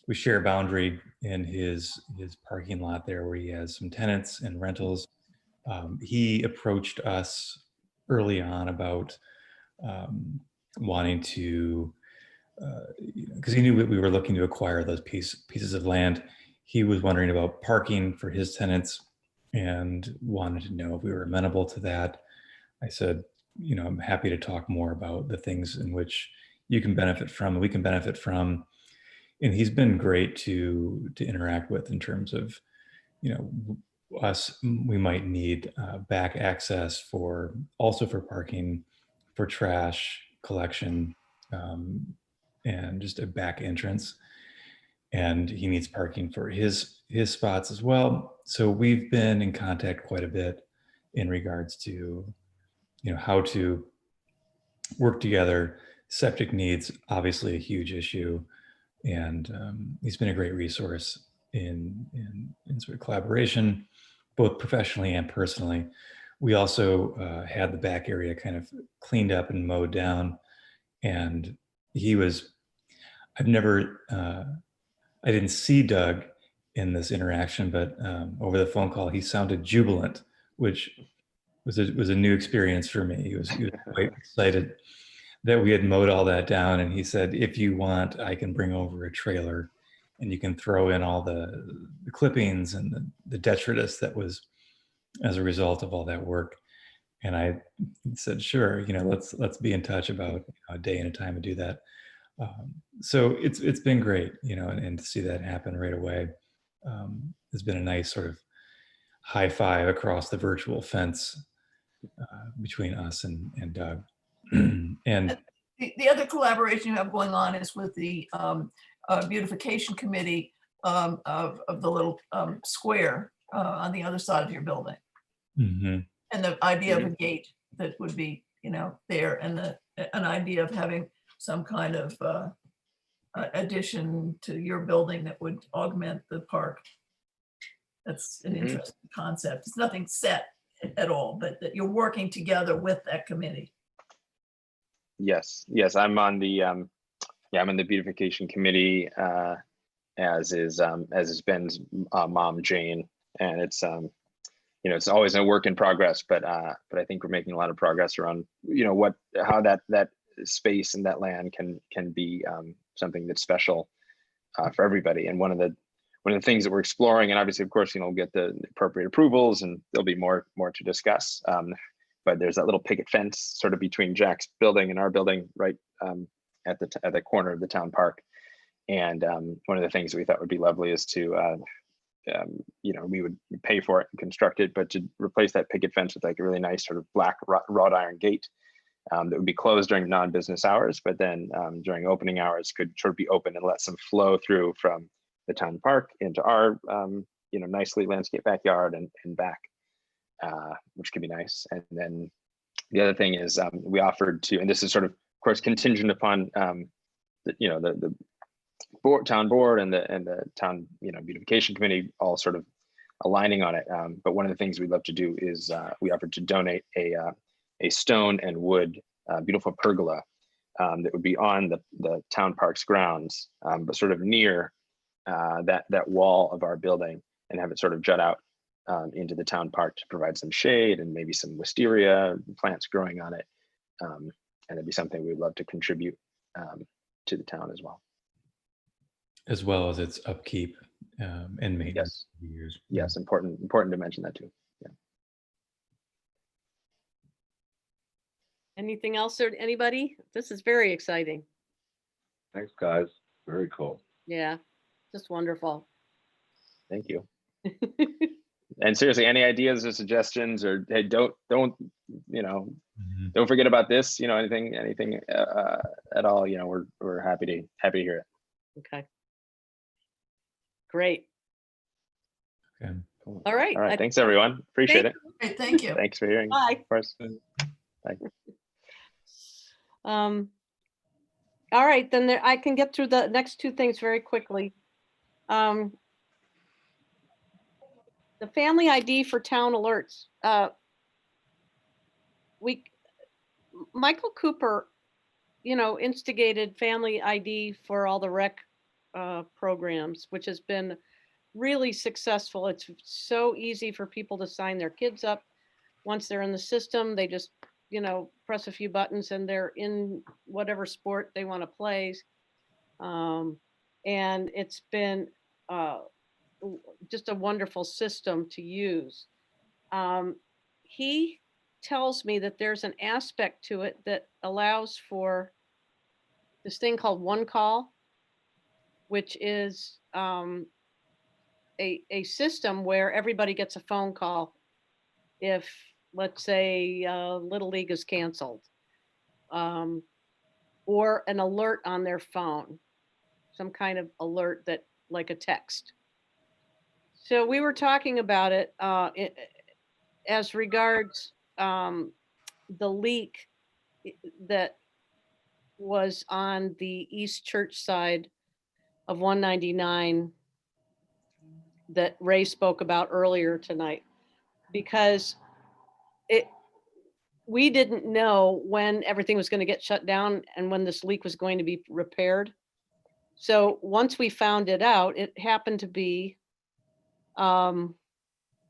we share a boundary in his parking lot there where he has some tenants and rentals. He approached us early on about wanting to, because he knew we were looking to acquire those pieces of land. He was wondering about parking for his tenants and wanted to know if we were amenable to that. I said, I'm happy to talk more about the things in which you can benefit from, and we can benefit from. And he's been great to interact with in terms of, you know, we might need back access also for parking, for trash collection, and just a back entrance. And he needs parking for his spots as well. So we've been in contact quite a bit in regards to, you know, how to work together. Septic needs, obviously a huge issue. And he's been a great resource in sort of collaboration, both professionally and personally. We also had the back area kind of cleaned up and mowed down. And I didn't see Doug in this interaction, but over the phone call, he sounded jubilant, which was a new experience for me. He was quite excited that we had mowed all that down. And he said, if you want, I can bring over a trailer and you can throw in all the clippings and the detritus that was as a result of all that work. And I said, sure, you know, let's be in touch about a day and a time to do that. So it's been great, you know, and to see that happen right away has been a nice sort of high five across the virtual fence between us and Doug. And the other collaboration you have going on is with the beautification committee of the little square on the other side of your building. Mm-hmm. And the idea of a gate that would be, you know, there, and an idea of having some kind of addition to your building that would augment the park. That's an interesting concept. It's nothing set at all, but that you're working together with that committee. Yes, I'm on the I'm in the beautification committee, as is Ben's mom, Jane, and it's you know, it's always a work in progress, but I think we're making a lot of progress around, you know, how that space and that land can be something that's special for everybody. And one of the things that we're exploring, and obviously, of course, you know, we'll get the appropriate approvals, and there'll be more to discuss. But there's that little picket fence sort of between Jack's building and our building, right at the corner of the town park. And one of the things that we thought would be lovely is to, you know, we would pay for it and construct it, but to replace that picket fence with like a really nice sort of black wrought iron gate that would be closed during non-business hours, but then during opening hours could sort of be open and let some flow through from the town park into our, you know, nicely landscaped backyard and back. Which could be nice. And then the other thing is we offered to, and this is sort of course, contingent upon the town board and the town beautification committee all sort of aligning on it. But one of the things we'd love to do is we offered to donate a stone and wood beautiful pergola that would be on the town park's grounds, but sort of near that wall of our building, and have it sort of jut out into the town park to provide some shade and maybe some wisteria plants growing on it. And it'd be something we'd love to contribute to the town as well. As well as its upkeep and maintenance. Yes, yes, important to mention that too. Yeah. Anything else or anybody? This is very exciting. Thanks, guys. Very cool. Yeah, just wonderful. Thank you. And seriously, any ideas or suggestions, or hey, don't don't forget about this, anything at all, we're happy to hear it. Okay. Great. Okay. Cool. All right. All right. Thanks, everyone. Appreciate it. Okay, thank you. Thanks for hearing. Bye. Of course. Bye. All right, then I can get through the next two things very quickly. The family ID for town alerts. Michael Cooper, instigated family ID for all the rec programs, which has been really successful. It's so easy for people to sign their kids up. Once they're in the system, they just, press a few buttons and they're in whatever sport they want to play. And it's been just a wonderful system to use. He tells me that there's an aspect to it that allows for this thing called One Call, which is a system where everybody gets a phone call if, let's say, Little League is canceled. Or an alert on their phone, some kind of alert that, like a text. So we were talking about it as regards the leak that was on the East Church side of 199 that Ray spoke about earlier tonight, because we didn't know when everything was going to get shut down and when this leak was going to be repaired. So once we found it out, it happened to be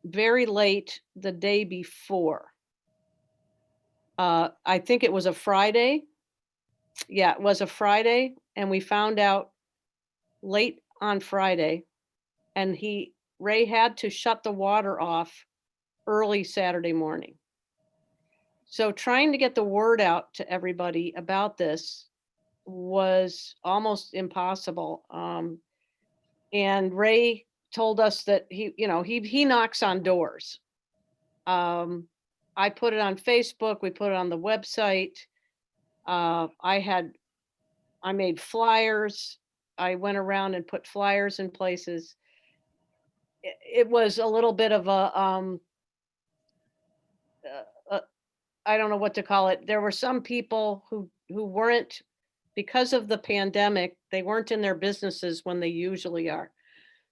very late the day before. I think it was a Friday. Yeah, it was a Friday, and we found out late on Friday, and Ray had to shut the water off early Saturday morning. So trying to get the word out to everybody about this was almost impossible. And Ray told us that he knocks on doors. I put it on Facebook, we put it on the website. I made flyers. I went around and put flyers in places. It was a little bit of a I don't know what to call it. There were some people who weren't, because of the pandemic, they weren't in their businesses when they usually are.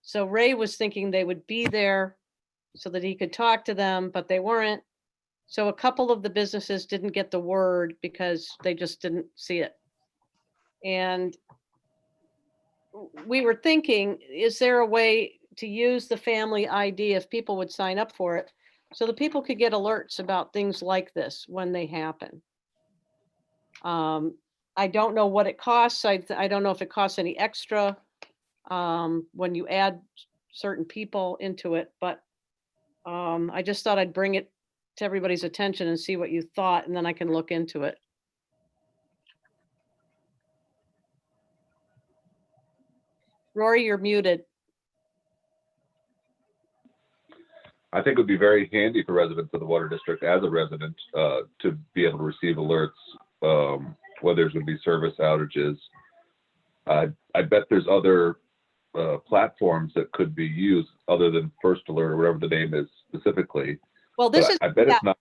So Ray was thinking they would be there so that he could talk to them, but they weren't. So a couple of the businesses didn't get the word because they just didn't see it. And we were thinking, is there a way to use the family ID if people would sign up for it, so that people could get alerts about things like this when they happen? I don't know what it costs. I don't know if it costs any extra when you add certain people into it, but I just thought I'd bring it to everybody's attention and see what you thought, and then I can look into it. Rory, you're muted. I think it would be very handy for residents of the water district, as a resident, to be able to receive alerts, whether there's going to be service outages. I bet there's other platforms that could be used other than First Alert or whatever the name is specifically. Well, this is, I bet it's not.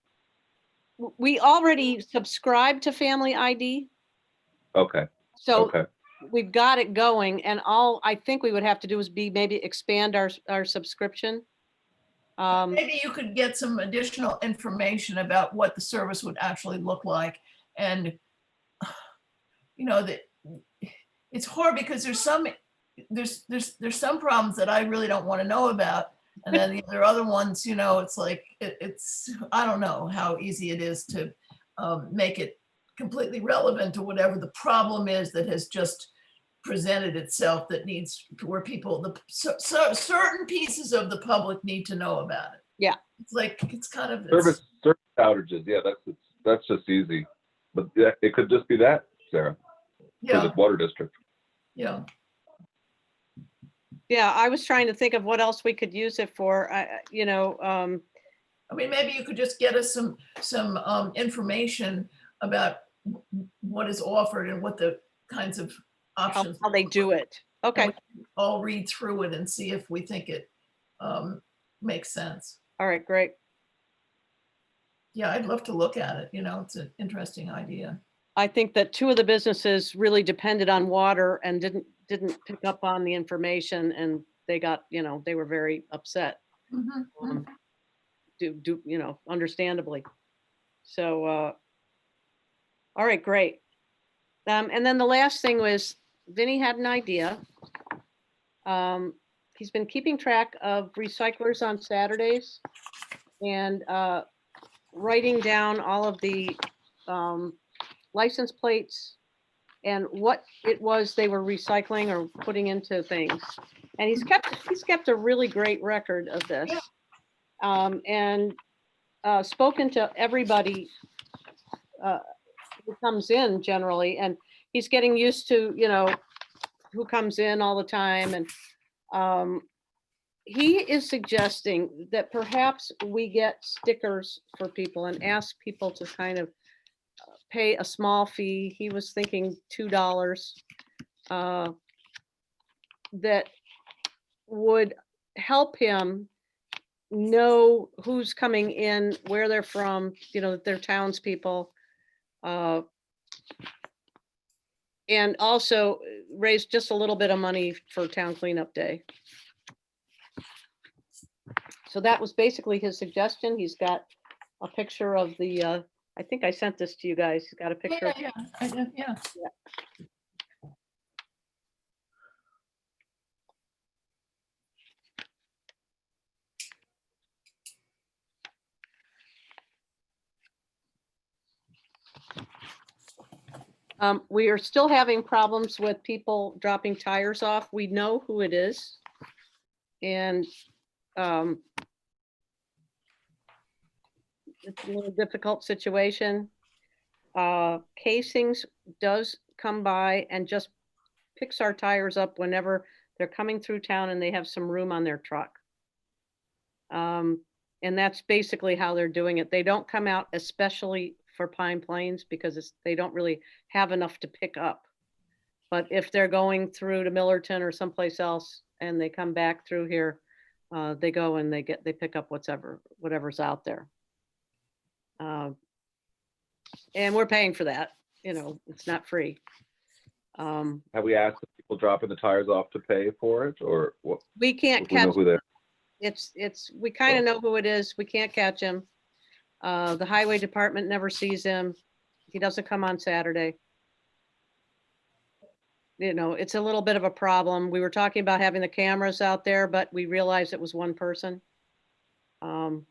we already subscribe to Family ID. Okay. So okay. We've got it going, and all I think we would have to do is maybe expand our subscription. Maybe you could get some additional information about what the service would actually look like. And, that it's hard because there's some problems that I really don't want to know about. And then there are other ones, it's like, I don't know how easy it is to make it completely relevant to whatever the problem is that has just presented itself, that needs, where people, certain pieces of the public need to know about it. Yeah. It's like, it's kind of. Service outages. Yeah, that's just easy. But yeah, it could just be that, Sarah, for the water district. Yeah. Yeah, I was trying to think of what else we could use it for. I mean, maybe you could just get us some information about what is offered and what the kinds of options. How they do it. Okay. I'll read through it and see if we think it makes sense. All right, great. Yeah, I'd love to look at it. It's an interesting idea. I think that two of the businesses really depended on water and didn't pick up on the information, and they got, they were very upset. Understandably. So, all right, great. And then the last thing was, Vinny had an idea. He's been keeping track of recyclers on Saturdays and writing down all of the license plates and what it was they were recycling or putting into things. And he's kept a really great record of this. And spoken to everybody who comes in generally, and he's getting used to, who comes in all the time. And he is suggesting that perhaps we get stickers for people and ask people to kind of pay a small fee. He was thinking $2. That would help him know who's coming in, where they're from, you know, that they're townspeople. And also raise just a little bit of money for town cleanup day. So that was basically his suggestion. He's got a picture of the, I think I sent this to you guys. He's got a picture. Yeah, I did, yeah. We are still having problems with people dropping tires off. We know who it is. And it's a little difficult situation. Casings does come by and just picks our tires up whenever they're coming through town and they have some room on their truck. And that's basically how they're doing it. They don't come out especially for Pine Plains because they don't really have enough to pick up. But if they're going through to Millerton or someplace else and they come back through here, they go and they pick up whatever's out there. And we're paying for that, you know, it's not free. Have we asked the people dropping the tires off to pay for it, or what? We can't We know catch, who they. we kind of know who it is. We can't catch him. The highway department never sees him. He doesn't come on Saturday. You know, it's a little bit of a problem. We were talking about having the cameras out there, but we realized it was one person. Is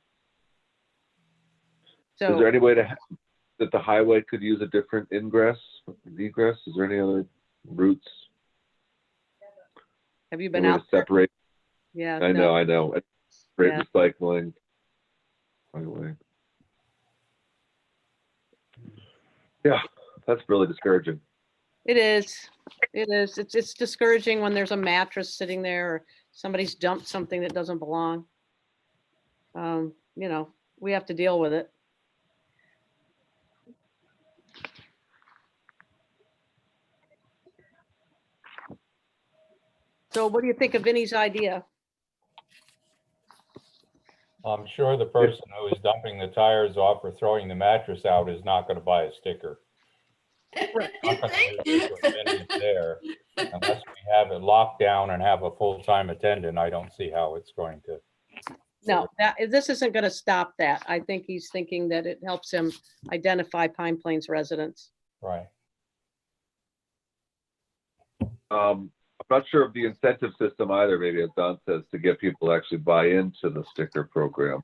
So there any way that the highway could use a different egress? Is there any other routes? have you A been way to out there? separate? Yeah. I no. know. Great Yeah. recycling. Highway. Yeah, that's really discouraging. It is. It is. It's discouraging when there's a mattress sitting there or somebody's dumped something that doesn't belong. You know, we have to deal with it. So what do you think of Vinnie's idea? I'm sure the person who is dumping the tires off or throwing the mattress out is not going to buy a sticker. Not gonna use it when Vinnie's there. Unless we have it locked down and have a full-time attendant, I don't see how it's going to. No, this isn't going to stop that. I think he's thinking that it helps him identify Pine Plains residents. Right. I'm not sure of the incentive system either, maybe as Don says, to get people to actually buy into the sticker program.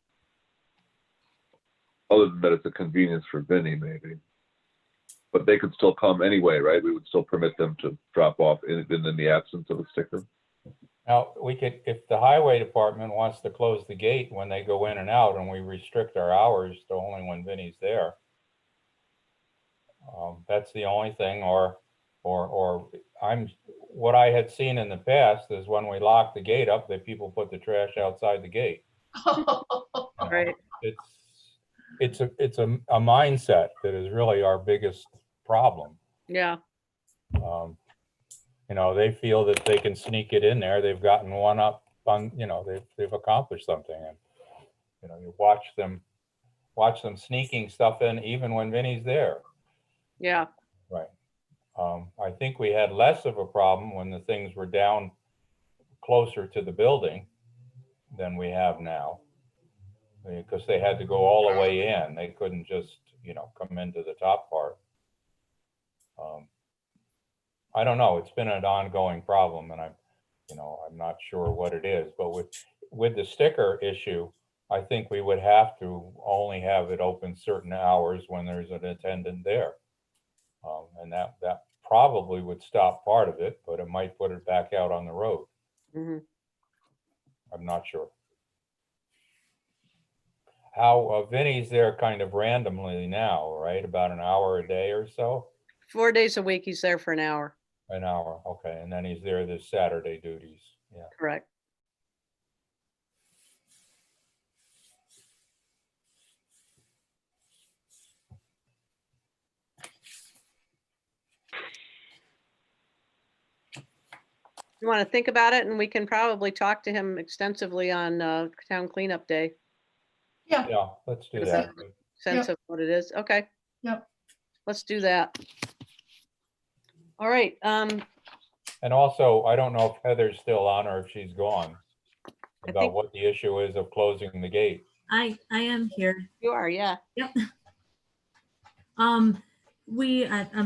Other than that, it's a convenience for Vinnie, maybe. But they could still come anyway, right? We would still permit them to drop off in the absence of a sticker. Now, we could, if the highway department wants to close the gate when they go in and out and we restrict our hours to only when Vinnie's there. That's the only thing, or what I had seen in the past is when we lock the gate up, that people put the trash outside the gate. You know, Right. It's a mindset that is really our biggest problem. Yeah. You know, they feel that they can sneak it in there. They've gotten one up on, you know, they've accomplished something, and you know, you watch them sneaking stuff in even when Vinnie's there. Yeah. Right. I think we had less of a problem when the things were down closer to the building than we have now, because they had to go all the way in. They couldn't just, you know, come into the top part. I don't know. It's been an ongoing problem, and I'm not sure what it is. But with the sticker issue, I think we would have to only have it open certain hours when there's an attendant there, and that probably would stop part of it, but it might put it back out on the road. Mhm. I'm not sure. How Vinnie's there kind of randomly now, right? About an hour a day or so? 4 days a week, he's there for an hour. An hour, okay. And then he's there this Saturday duties. Yeah. Correct. You want to think about it, and we can probably talk to him extensively on town cleanup day. Yeah, let's do Get a that. sense of what it is. Okay. Yep. Let's do that. All right. And also, I don't know if Heather's still on or if she's gone. think- About what the issue is of closing the gate. I am here. You are, yeah. Yep. I'm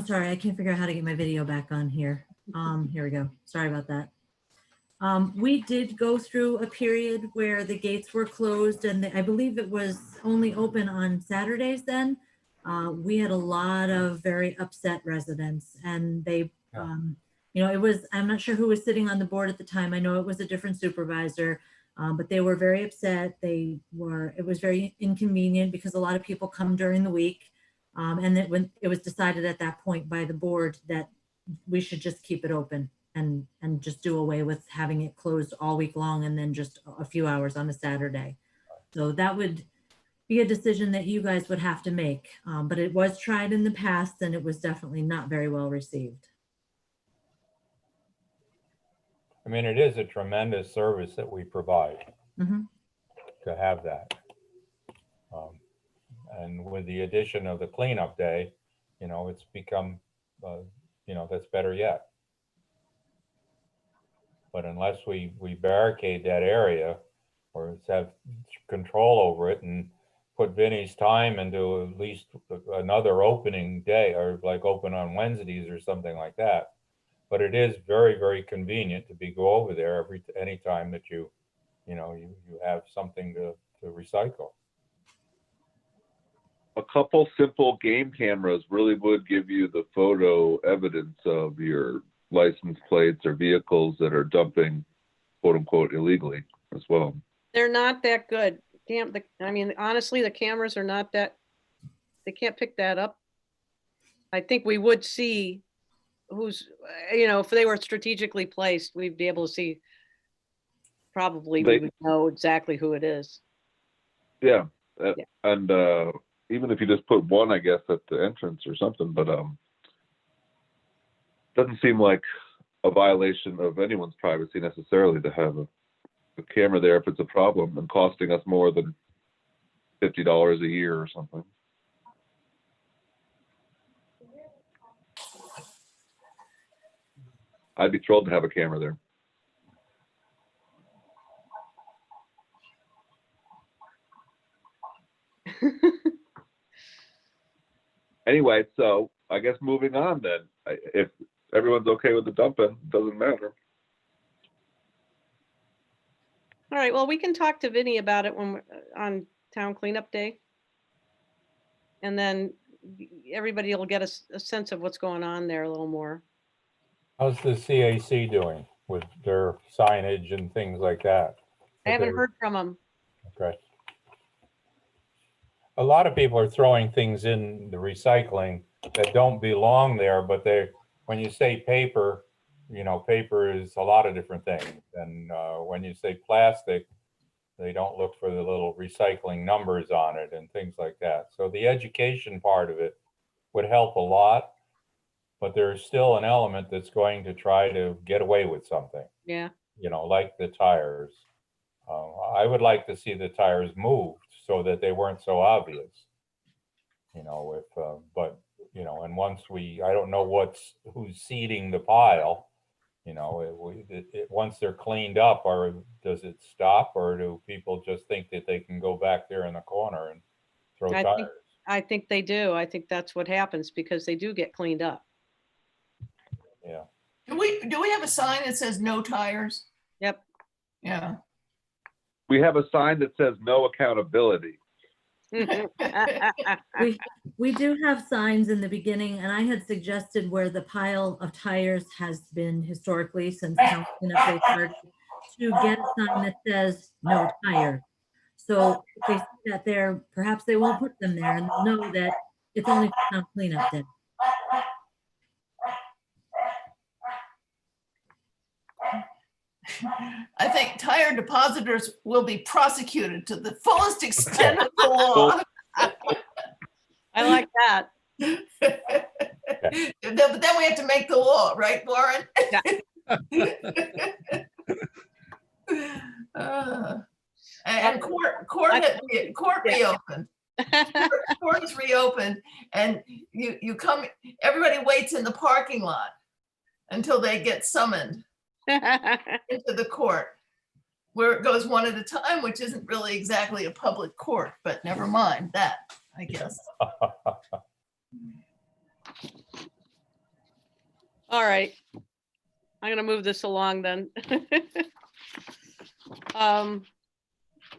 sorry, I can't figure out how to get my video back on here. Here we go. Sorry about that. We did go through a period where the gates were closed and I believe it was only open on Saturdays then. We had a lot of very upset residents and they, it was, I'm not sure who was sitting on the board at the time. I know it was a different supervisor, but they were very upset. It was very inconvenient because a lot of people come during the week. And that when it was decided at that point by the board that we should just keep it open and just do away with having it closed all week long and then just a few hours on a Saturday. So that would be a decision that you guys would have to make. But it was tried in the past and it was definitely not very well received. I mean, it is a tremendous service that we provide to have that. And with the addition of the cleanup day, it's become, that's better yet. But unless we barricade that area or have control over it and put Vinnie's time into at least another opening day or like open on Wednesdays or something like that. But it is very, very convenient to go over there anytime that you have something to recycle. A couple simple game cameras really would give you the photo evidence of your license plates or vehicles that are dumping, quote unquote, illegally as well. They're not that good. Honestly, the cameras are not that, they can't pick that up. I think we would see who's, if they were strategically placed, we'd be able to see, probably we would know exactly who it is. Yeah. And even if you just put one, I guess, at the entrance or something, but doesn't seem like a violation of anyone's privacy necessarily to have a camera there if it's a problem and costing us more than $50 a year or something. I'd be thrilled to have a camera there. Anyway, so I guess moving on then, if everyone's okay with the dumping, doesn't matter. All right, well, we can talk to Vinnie about it when we're on town cleanup day. And then everybody will get a sense of what's going on there a little more. How's the CAC doing with their signage and things like that? I haven't heard from them. Okay. A lot of people are throwing things in the recycling that don't belong there, but when you say paper, paper is a lot of different things. And when you say plastic, they don't look for the little recycling numbers on it and things like that. So the education part of it would help a lot, but there's still an element that's going to try to get away with something. Yeah. Like the tires. I would like to see the tires moved so that they weren't so obvious. And once I don't know who's seeding the pile, once they're cleaned up, or does it stop, or do people just think that they can go back there in the corner and throw tires? I think they do. I think that's what happens because they do get cleaned up. Yeah. Do we have a sign that says no tires? Yep. Yeah. We have a sign that says no accountability. We do have signs in the beginning, and I had suggested where the pile of tires has been historically since town cleanup day started, to get a sign that says no tire. So if they see that there, perhaps they won't put them there and they'll know that it's only for town cleanup day. I think tire depositors will be prosecuted to the fullest extent of the law. I like that. But then we have to make the law, right, Lauren? Yeah. you come, everybody waits in the parking lot until they get summoned into the court, where it goes one at a time, which isn't really exactly a public court, but never mind that, I guess. All right. I'm gonna move this along then.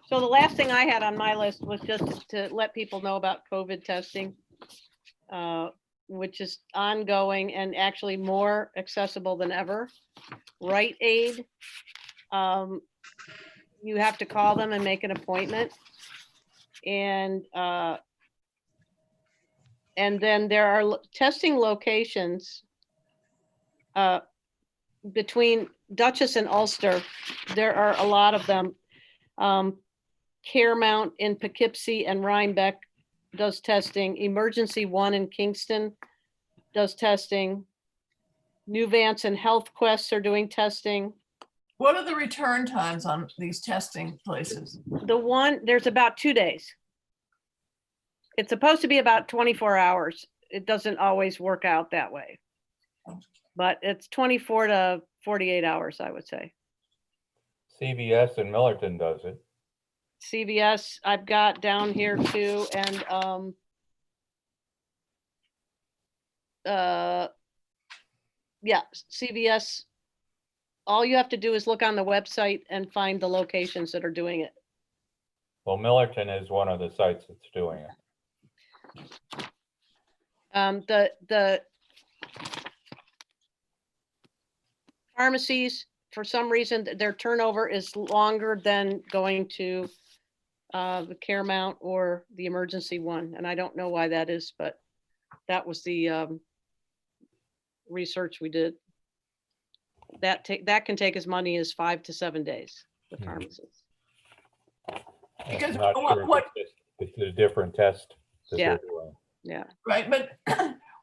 So the last thing I had on my list was just to let people know about COVID testing, which is ongoing and actually more accessible than ever. Rite Aid, you have to call them and make an appointment. And then there are testing locations between Dutchess and Ulster. There are a lot of them. Caremount in Poughkeepsie and Rhinebeck does testing. Emergency One in Kingston does testing. New Vance and Health Quests are doing testing. What are the return times on these testing places? There's about 2 days. It's supposed to be about 24 hours. It doesn't always work out that way, but it's 24 to 48 hours, I would say. CVS in Millerton does it. CVS, I've got down here too, and yeah, CVS. All you have to do is look on the website and find the locations that are doing it. Well, Millerton is one of the sites that's doing it. The pharmacies, for some reason, their turnover is longer than going to the Caremount or the Emergency One, and I don't know why that is, but that was the research we did. That can take as many as 5 to 7 days, the pharmacies. Because I'm not sure if it's a different test that Yeah. they're doing. Yeah. Right, but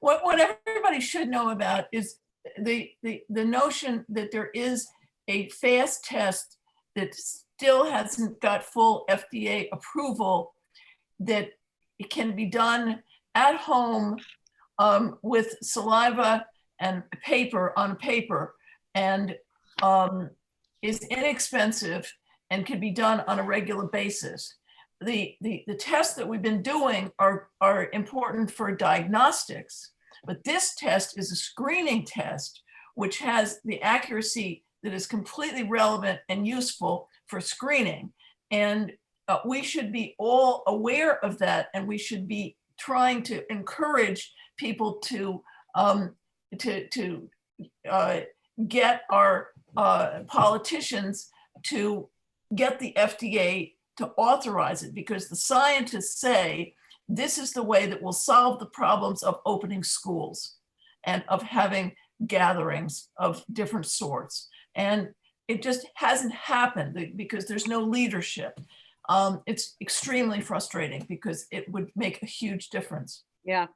what everybody should know about is the notion that there is a fast test that still hasn't got full FDA approval, that it can be done at home with saliva and paper on paper, and is inexpensive and can be done on a regular basis. The tests that we've been doing are important for diagnostics, but this test is a screening test, which has the accuracy that is completely relevant and useful for screening. And we should be all aware of that, and we should be trying to encourage people to get our politicians to get the FDA to authorize it, because the scientists say this is the way that will solve the problems of opening schools and of having gatherings of different sorts. And it just hasn't happened because there's no leadership. It's extremely frustrating because it would make a huge difference. Yeah.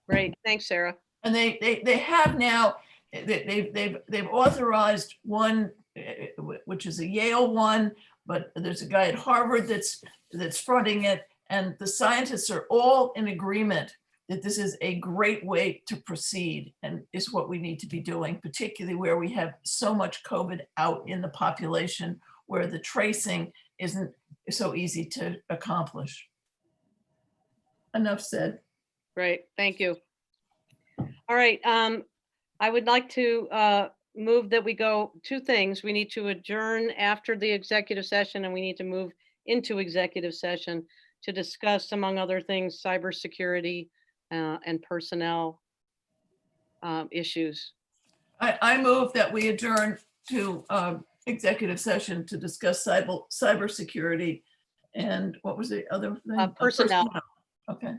Great, thanks, Sarah. And they have now, they've authorized one, which is a Yale one, but there's a guy at Harvard that's fronting it, and the scientists are all in agreement that this is a great way to proceed and is what we need to be doing, particularly where we have so much COVID out in the population, where the tracing isn't so easy to accomplish. Enough said. Great, thank you. All right, I would like to move that we go 2 things. We need to adjourn after the executive session, and we need to move into executive session to discuss, among other things, cybersecurity and personnel issues. I move that we adjourn to executive session to discuss cybersecurity and what was the other thing? Personnel. Okay.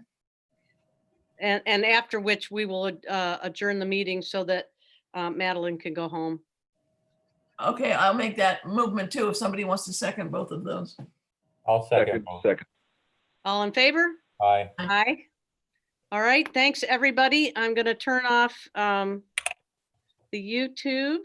And after which we will adjourn the meeting so that Madeline can go home. Okay, I'll make that movement too, if somebody wants to second both of those. I'll second. Second. All in favor? Aye. Aye. All right, thanks, everybody. I'm going to turn off the YouTube.